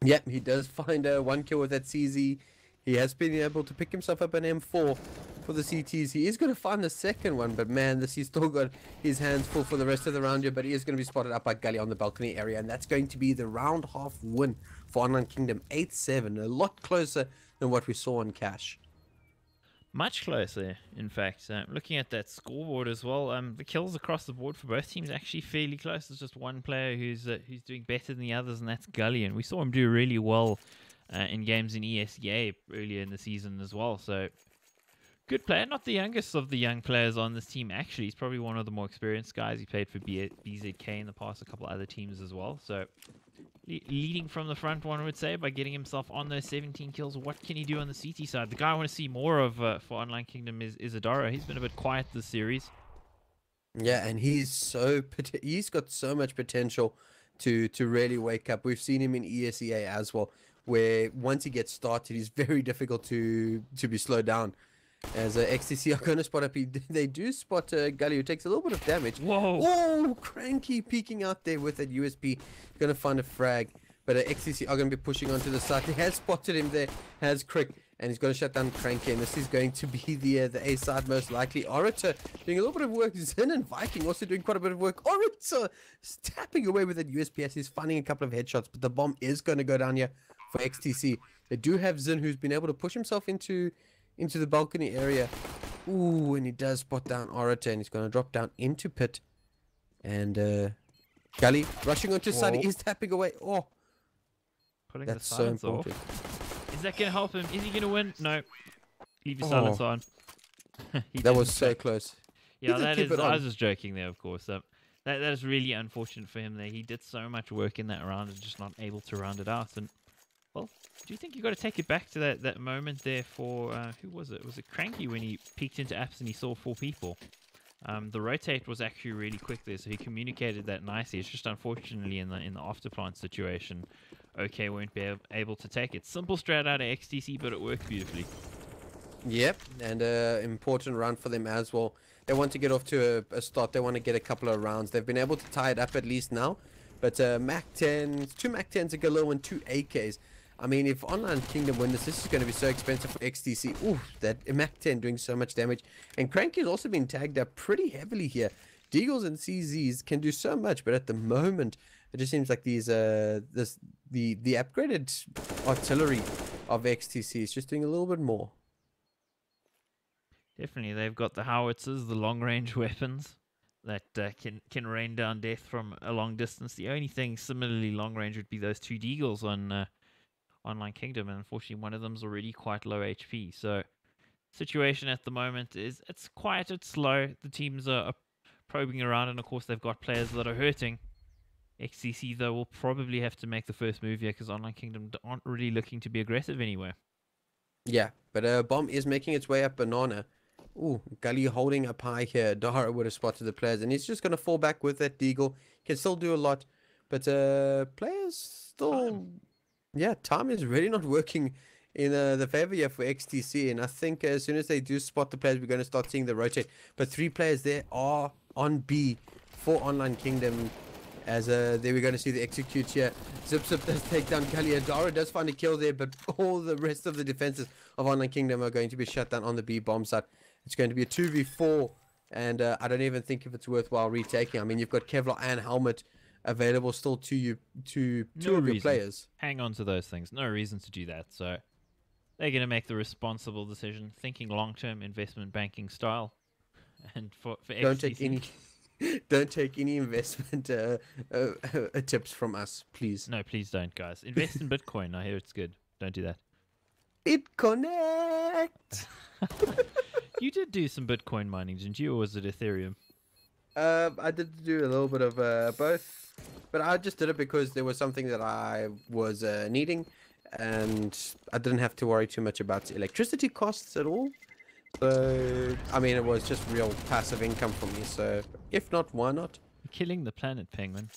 Yep, he does find 1 kill with that CZ. He has been able to pick himself up an M4 for the CTs. He is going to find the second one, but man, he's still got his hands full for the rest of the round here, but he is going to be spotted up by Gully on the balcony area, and that's going to be the round half win for Online Kingdom. 8-7, a lot closer than what we saw on Cash. Much closer, in fact. Looking at that scoreboard as well, the kills across the board for both teams actually fairly close. There's just one player who's doing better than the others, and that's Gully, and we saw him do really well in games in ESEA earlier in the season as well. So, good player. Not the youngest of the young players on this team, actually. He's probably one of the more experienced guys. He played for BZK in the past, a couple of other teams as well. So, leading from the front, one would say, by getting himself on those 17 kills. What can he do on the CT side? The guy I want to see more of for Online Kingdom is Adara. He's been a bit quiet this series. Yeah, and he's got so much potential to really wake up. We've seen him in ESEA as well, where once he gets started, he's very difficult to be slowed down. As xTc are going to spot up, they do spot Gully, who takes a little bit of damage. Whoa! Oh, Cranky peeking out there with that USP, going to find a frag. But xTc are going to be pushing onto the side. He has spotted him there, has Crick, and he's going to shut down Cranky. And this is going to be the A side most likely. Orator doing a little bit of work. Zin and Viking also doing quite a bit of work. Orator tapping away with that USP as he's finding a couple of headshots, but the bomb is going to go down here for xTc. They do have Zin, who's been able to push himself into the balcony area. Ooh, and he does spot down Orator, and he's going to drop down into pit. And Gully rushing onto side. He is tapping away. Oh, Putting that's the so silence important. off. Is that going to help him? Is he going to win? No. Leave your silence on. That was so close. Yeah, did that keep is. it on. I was just joking there, of course. That is really unfortunate for him there. He did so much work in that round and just not able to round it out. And well, do you think you got to take it back to that moment there for who was it? Was it Cranky when he peeked into apps and he saw 4 people? The rotate was actually really quick there, so he communicated that nicely. It's just unfortunately in the afterplant situation, OK won't be able to take it. Simple strat out of xTc, but it worked beautifully. Yep, and important round for them as well. They want to get off to a start. They want to get a couple of rounds. They've been able to tie it up at least now. But Mac 10s, 2 Mac 10s, a Galil, and 2 AKs. I mean, if Online Kingdom win this is going to be so expensive for xTc. Ooh, that Mac 10 doing so much damage. And Cranky has also been tagged up pretty heavily here. Deagles and CZs can do so much, but at the moment, it just seems like these the upgraded artillery of xTc is just doing a little bit more. Definitely, they've got the howitzers, the long-range weapons that can rain down death from a long distance. The only thing similarly long-range would be those 2 Deagles on Online Kingdom, and unfortunately one of them's already quite low HP. So situation at the moment is it's quiet, it's slow. The teams are probing around, and of course they've got players that are hurting. xTc though will probably have to make the first move here because Online Kingdom aren't really looking to be aggressive anywhere. Yeah, but Bomb is making its way up Banana. Ooh, Gully holding up high here. Dara would have spotted the players, and he's just going to fall back with that deagle. Can still do a lot, but players still... Yeah, time is really not working in the favor here for XTC, and I think as soon as they do spot the players, we're going to start seeing the rotate. But 3 players there are on B for Online Kingdom, as there we're going to see the execute here. Zip does take down Gully. Dara does find a kill there, but all the rest of the defenses of Online Kingdom are going to be shut down on the B bomb site. It's going to be a 2v4, and I don't even think if it's worthwhile retaking. I mean, you've got Kevlar and Helmet available still to you, to two of your players. Hang on to those things. No reason to do that. So they're going to make the responsible decision, thinking long-term investment banking style. And for XTC, don't take any investment tips from us, please. No, please don't, guys. Invest in Bitcoin. I hear it's good. Don't do that. BitConnect. You did do some Bitcoin mining, didn't you, or was it Ethereum? I did do a little bit of both, but I just did it because there was something that I was needing, and I didn't have to worry too much about electricity costs at all. So, I mean, it was just real passive income for me. So, if not, why not? You're killing the planet, Penguin.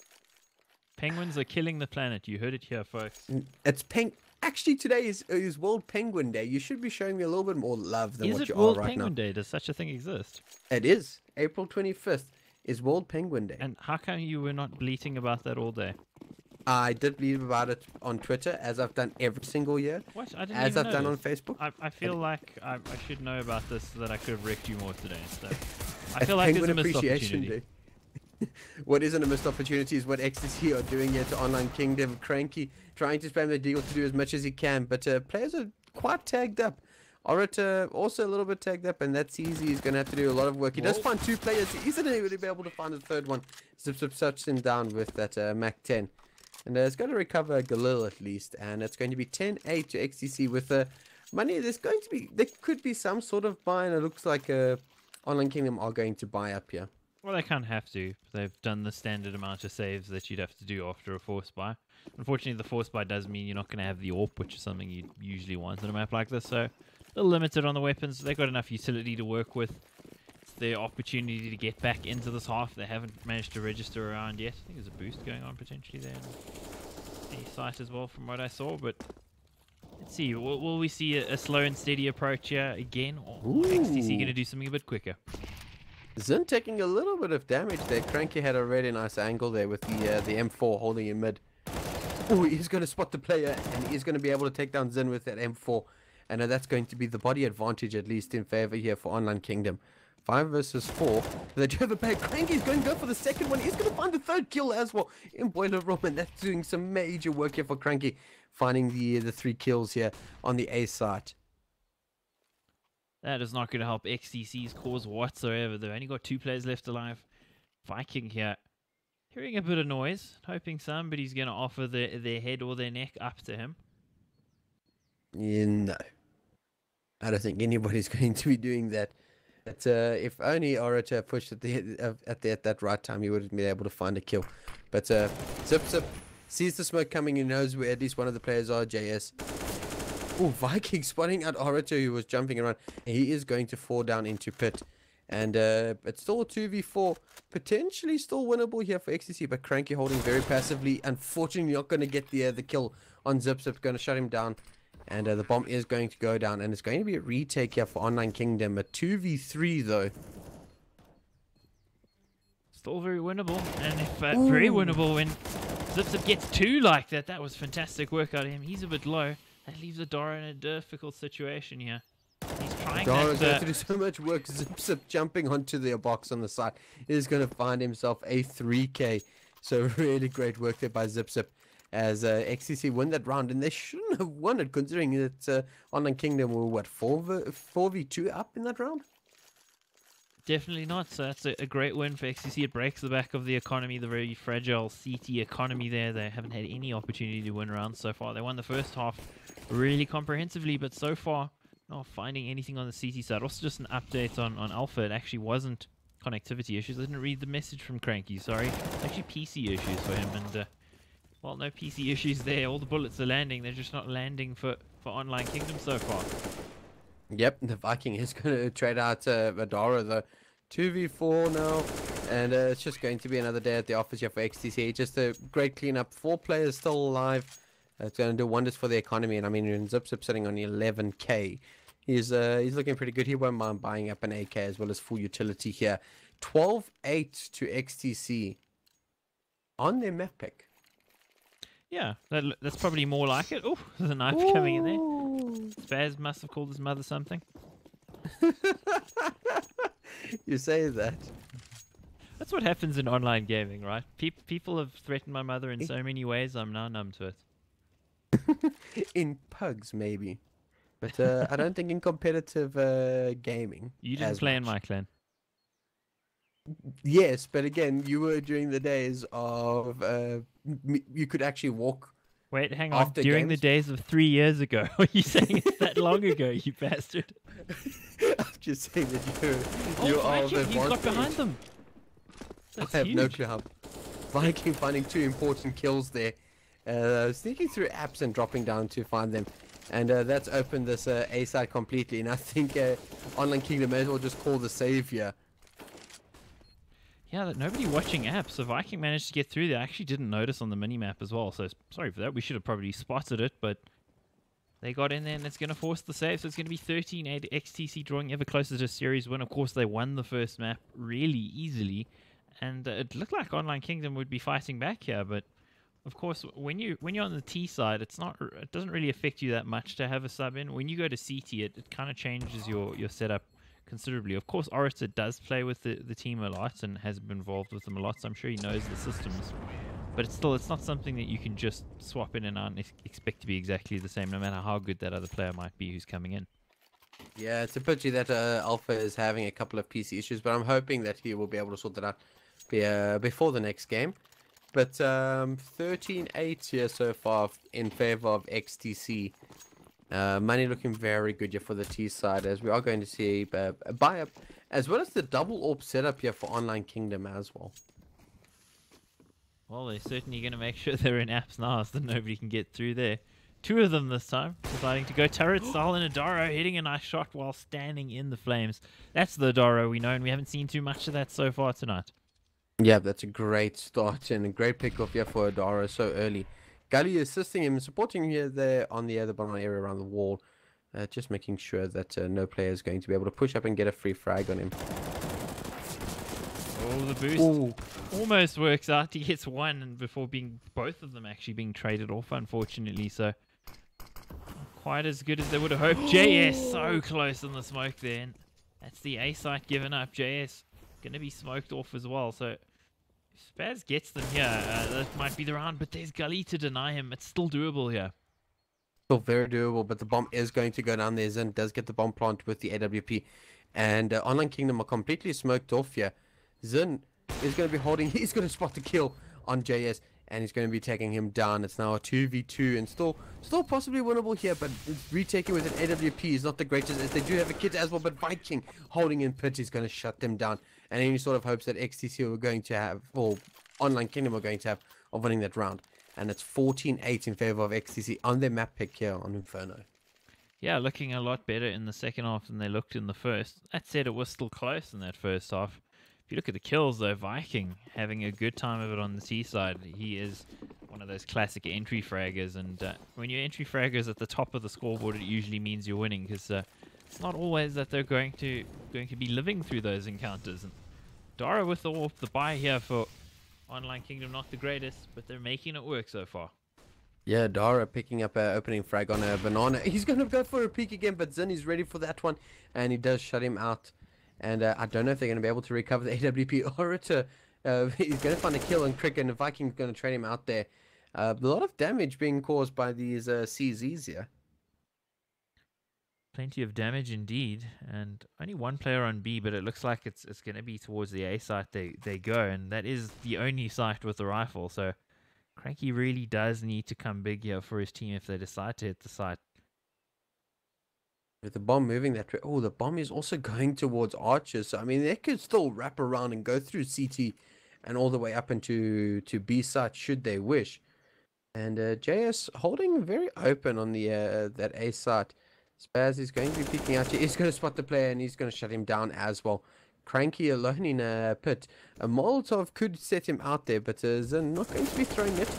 Penguins are killing the planet. You heard it here, folks. It's Actually, today is World Penguin Day. You should be showing me a little bit more love than what you World are right Penguin now. Day? Does such a thing exist? It is. April 25th is World Penguin Day. And how come you were not bleating about that all day? I did believe about it on Twitter, as I've done every single year. What? I didn't As even I've done know on this. Facebook. I feel like I should know about this so that I could have wrecked you more today. So I It's feel like there's Penguin a missed Appreciation opportunity. Day. What isn't a missed opportunity is what XTC are doing here to Online Kingdom. Cranky trying to spam the deal to do as much as he can, but players are quite tagged up. Orator also a little bit tagged up, and that's easy. He's going to have to do a lot of work. He does find 2 players. He isn't going to be able to find a third one. Zip shuts him down with that Mac 10. And it's going to recover Galil at least, and it's going to be 10-8 to XTC with money. There could be some sort of buy, and it looks like Online Kingdom are going to buy up here. Well, they can't have to. They've done the standard amount of saves that you'd have to do after a force buy. Unfortunately, the force buy does mean you're not going to have the AWP, which is something you usually want on a map like this. So, a little limited on the weapons. They've got enough utility to work with. It's their opportunity to get back into this half. They haven't managed to register around yet. I think there's a boost going on potentially there. A site as well from what I saw, but let's see. Will we see a slow and steady approach here again? Or XTC going to do something a bit quicker? Zin taking a little bit of damage there. Cranky had a really nice angle there with the M4 holding him mid. Oh, he's going to spot the player, and he's going to be able to take down Zin with that M4. And that's going to be the body advantage, at least in favor here for Online Kingdom. 5 versus 4. They do have a bag. Cranky's going to go for the second one. He's going to find the third kill as well in Boiler Room, and that's doing some major work here for Cranky, finding the 3 kills here on the A site. That is not going to help XTC's cause whatsoever. They've only got 2 players left alive. Viking here, hearing a bit of noise, hoping somebody's going to offer their head or their neck up to him. Yeah, no. I don't think anybody's going to be doing that. But if only Orator pushed at that right time, he would have been able to find a kill. But Zip sees the smoke coming. He knows where at least one of the players are. JS. Oh, Viking spotting out Orator, who was jumping around. He is going to fall down into pit. And it's still a 2v4. Potentially still winnable here for XTC, but Cranky holding very passively. Unfortunately, not going to get the kill on Zip. Going to shut him down. And the bomb is going to go down. And it's going to be a retake here for Online Kingdom. A 2v3, though. Still very winnable. And if very winnable when Zip gets 2 like that. That was fantastic work out of him. He's a bit low. That leaves Adara in a difficult situation here. He's trying Adara's going to do so much work. Zip jumping onto the box on the side. He's going to find himself a 3k. So really great work there by Zip as XTC win that round. And they shouldn't have won it, considering that Online Kingdom were, what, 4v2 up in that round? Definitely not. So that's a great win for XTC. It breaks the back of the economy, the very fragile CT economy there. They haven't had any opportunity to win rounds so far. They won the first half really comprehensively, but so far not finding anything on the CT side. Also just an update on Alpha. It actually wasn't connectivity issues. I didn't read the message from Cranky, sorry. Actually PC issues for him, and well, no PC issues there. All the bullets are landing. They're just not landing for Online Kingdom so far. Yep, the Viking is going to trade out Adara, the 2v4 now, and it's just going to be another day at the office here for xTc. Just a great cleanup. 4 players still alive. It's going to do wonders for the economy, and I mean, Zip sitting on 11k. He's looking pretty good. He won't mind buying up an AK as well as full utility here. 12-8 to xTc on their map pick. Yeah, that's probably more like it. Oh, there's a knife coming in there. Spaz must have called his mother something. You say that. That's what happens in online gaming, right? People have threatened my mother in so many ways, I'm now numb to it. In pugs, maybe. But I don't think in competitive gaming. You didn't play in my clan. Yes, but again, you were during the days of you could actually walk. Wait, hang on. After During the games? days of 3 years ago. Are you saying it's that long ago, you bastard? I'm just saying that you Oh, are Viking, he's got behind them. I That's have no huge. clue how. Viking finding 2 important kills there. Sneaking through apps and dropping down to find them. And that's opened this A side completely. And I think Online Kingdom may as well just call the savior. Yeah, that nobody watching apps. So Viking managed to get through there. I actually didn't notice on the mini-map as well. So sorry for that. We should have probably spotted it, but they got in there and it's going to force the save. So it's going to be 13-8 xTC drawing ever closer to series win. Of course, they won the first map really easily. And it looked like Online Kingdom would be fighting back here, but of course, when you're on the T side, it doesn't really affect you that much to have a sub in. When you go to CT, it kind of changes your setup considerably. Of course, Orator does play with the team a lot and has been involved with them a lot, so I'm sure he knows the systems. But it's not something that you can just swap in and out and expect to be exactly the same, no matter how good that other player might be who's coming in. Yeah, it's a pity that Alpha is having a couple of PC issues, but I'm hoping that he will be able to sort that out before the next game. But 13-8 here so far in favor of xTC. Money looking very good here for the T side, as we are going to see a buy-up, as well as the double AWP setup here for Online Kingdom as well. Well, they're certainly going to make sure they're in apps now so that nobody can get through there. 2 of them this time, deciding to go turret style in Adaro, hitting a nice shot while standing in the flames. That's the Adaro we know, and we haven't seen too much of that so far tonight. Yeah, that's a great start and a great pick-off here for Adara so early. Gully assisting him, supporting him here there on the other bottom area around the wall. Just making sure that no player is going to be able to push up and get a free frag on him. Oh, the boost Ooh. almost works out. He gets one and before both of them actually being traded off, unfortunately. So not quite as good as they would have hoped. JS so close in the smoke there. And that's the A site given up. JS going to be smoked off as well. So if Spaz gets them here, that might be the round. But there's Gully to deny him. It's still doable here. Still very doable, but the bomb is going to go down there. Zen does get the bomb plant with the AWP. And Online Kingdom are completely smoked off here. Zen is going to be holding, he's going to spot the kill on JS, and he's going to be taking him down. It's now a 2v2, and still possibly winnable here, but retaking with an AWP is not the greatest, as they do have a kit as well, but Viking holding in pit is going to shut them down. And any sort of hopes that xTC are going to have, or Online Kingdom are going to have, of winning that round. And it's 14-8 in favor of xTC on their map pick here on Inferno. Yeah, looking a lot better in the second half than they looked in the first. That said, it was still close in that first half. If you look at the kills, though, Viking having a good time of it on the T side. He is one of those classic entry fraggers, and when your entry fraggers at the top of the scoreboard, it usually means you're winning, because it's not always that they're going to be living through those encounters. And Dara with the buy here for Online Kingdom, not the greatest, but they're making it work so far. Yeah, Dara picking up an opening frag on a banana. He's going to go for a peek again, but Zin is ready for that one, and he does shut him out. And I don't know if they're going to be able to recover the AWP Orator. He's going to find a kill on Cricket, and the Viking's going to trade him out there. A lot of damage being caused by these CZs here. Plenty of damage indeed, and only one player on B, but it looks like it's going to be towards the A site they go, and that is the only site with the rifle. So Cranky really does need to come big here for his team if they decide to hit the site. With the bomb moving that way. Oh, the bomb is also going towards Archers. So, I mean, they could still wrap around and go through CT and all the way up into B site should they wish. And JS holding very open on the that A site. Spaz is going to be peeking out here. He's going to spot the player and he's going to shut him down as well. Cranky alone in a pit. A Molotov could set him out there, but Zin not going to be throwing it.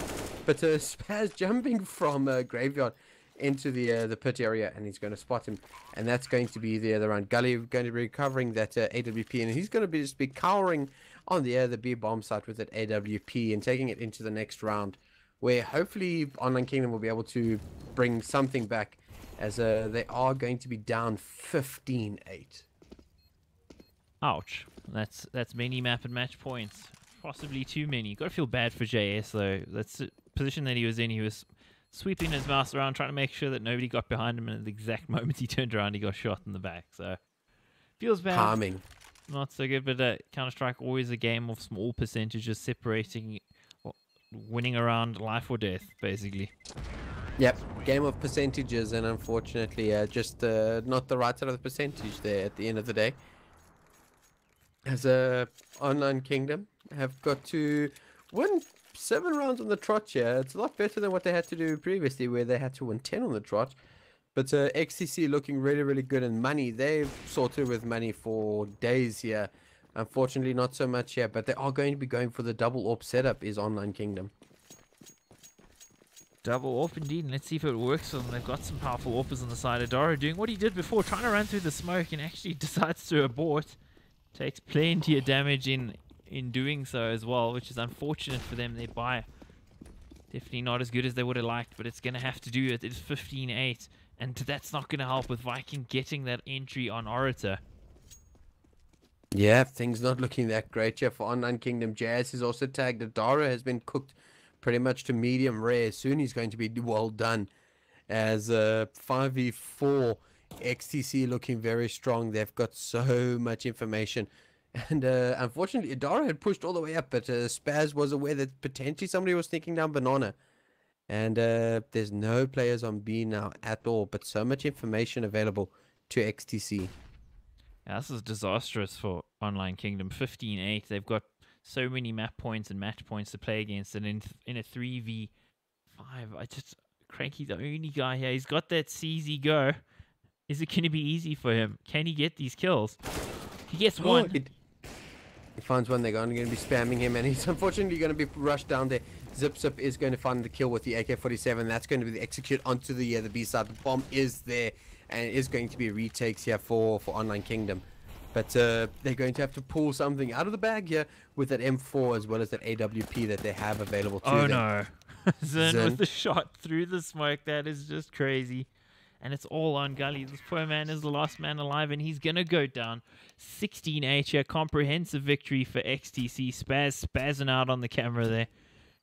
But Spaz jumping from Graveyard into the pit area, and he's going to spot him. And that's going to be the other round. Gully going to be recovering that AWP, and he's going to just be cowering on the B bomb site with that AWP and taking it into the next round, where hopefully Online Kingdom will be able to bring something back, as they are going to be down 15-8. Ouch. That's many map and match points. Possibly too many. Got to feel bad for JS though. That's the position that he was in. He was sweeping his mouse around, trying to make sure that nobody got behind him, and at the exact moment he turned around, he got shot in the back. So feels bad. Harming. Not so good, but Counter-Strike always a game of small percentages separating, winning around life or death, basically. Yep, game of percentages, and unfortunately, just not the right side of the percentage there at the end of the day. As Online Kingdom have got to win 7 rounds on the trot here. It's a lot better than what they had to do previously, where they had to win 10 on the trot. But xTc looking really, really good, and money. They've sorted with money for days here. Unfortunately, not so much here, but they are going to be going for the double AWP setup, is Online Kingdom. Double AWP indeed, and let's see if it works for them. They've got some powerful AWPers on the side. Adara doing what he did before, trying to run through the smoke, and actually decides to abort. Takes plenty of damage in doing so as well, which is unfortunate for them. They buy definitely not as good as they would have liked, but it's going to have to do it. It's 15-8, and that's not going to help with Viking getting that entry on Orator. Yeah, things not looking that great here for Online Kingdom. Jazz is also tagged. Adara has been cooked pretty much to medium rare. Soon he's going to be well done, as 5v4 xTc looking very strong. They've got so much information, and unfortunately Adara had pushed all the way up, but Spaz was aware that potentially somebody was sneaking down Banana, and there's no players on B now at all, but so much information available to xTc. Yeah, this is disastrous for Online Kingdom. 15-8. They've got so many map points and match points to play against, and in a 3v5, Cranky's the only guy here. He's got that CZ go. Is it going to be easy for him? Can he get these kills? He gets one. He finds one. They're going to be spamming him, and he's unfortunately going to be rushed down there. Zip is going to find the kill with the AK-47. That's going to be the execute onto the B side. The bomb is there, and it is going to be retakes here for Online Kingdom. But they're going to have to pull something out of the bag here with that M4 as well as that AWP that they have available to them. Oh no. Zin with the shot through the smoke. That is just crazy. And it's all on Gully. This poor man is the last man alive, and he's going to go down. 16-8 here. Comprehensive victory for xTc. Spazzing out on the camera there.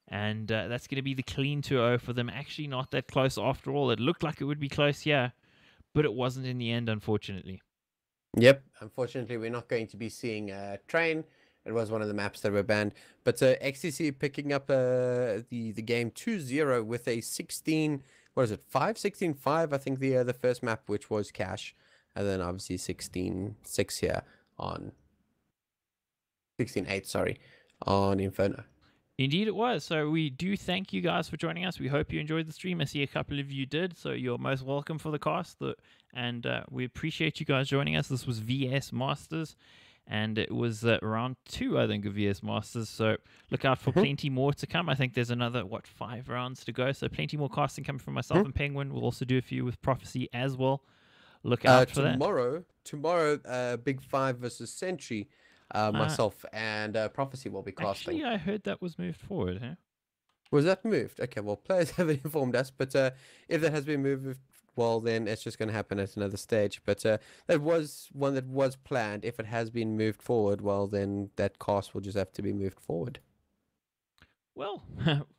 And that's going to be the clean 2-0 for them. Actually not that close after all. It looked like it would be close here, but it wasn't in the end, unfortunately. Yep. Unfortunately, we're not going to be seeing Train. It was one of the maps that were banned. But xTc picking up the game 2-0 with a 16... What is it? 16-5, I think the first map, which was Cash, and then obviously 16-6 here on 16-8, sorry, on Inferno. Indeed it was. So we do thank you guys for joining us. We hope you enjoyed the stream. I see a couple of you did, so you're most welcome for the cast. And we appreciate you guys joining us. This was VS Masters, and it was round 2, I think, of VS Masters. So look out for plenty more to come. I think there's another, 5 rounds to go. So plenty more casting coming from myself and Penguin. We'll also do a few with Prophecy as well. Look out for that. Tomorrow, Big 5 versus Sentry. Myself and Prophecy will be casting. Actually, I heard that was moved forward. Huh? Was that moved? Okay, well, players haven't informed us. But if that has been moved, well, then it's just going to happen at another stage. But that was one that was planned. If it has been moved forward, well, then that cast will just have to be moved forward. Well,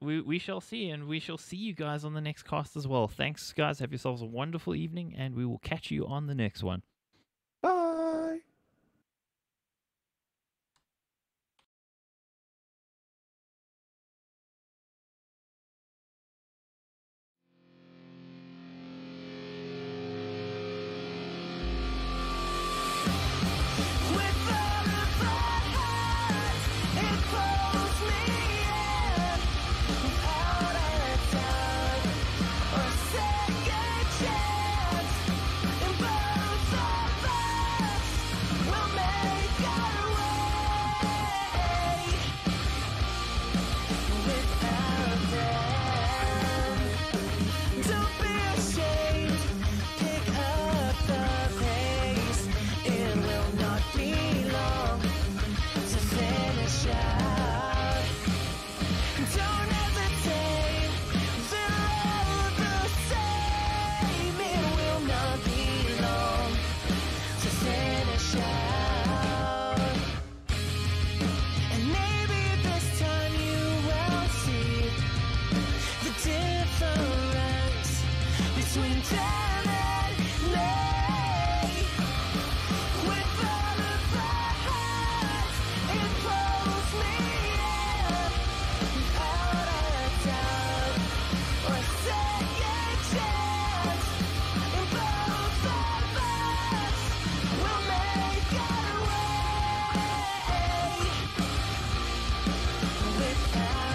we shall see, and we shall see you guys on the next cast as well. Thanks, guys. Have yourselves a wonderful evening, and we will catch you on the next one. Bye! Without a time or a second chance, it out.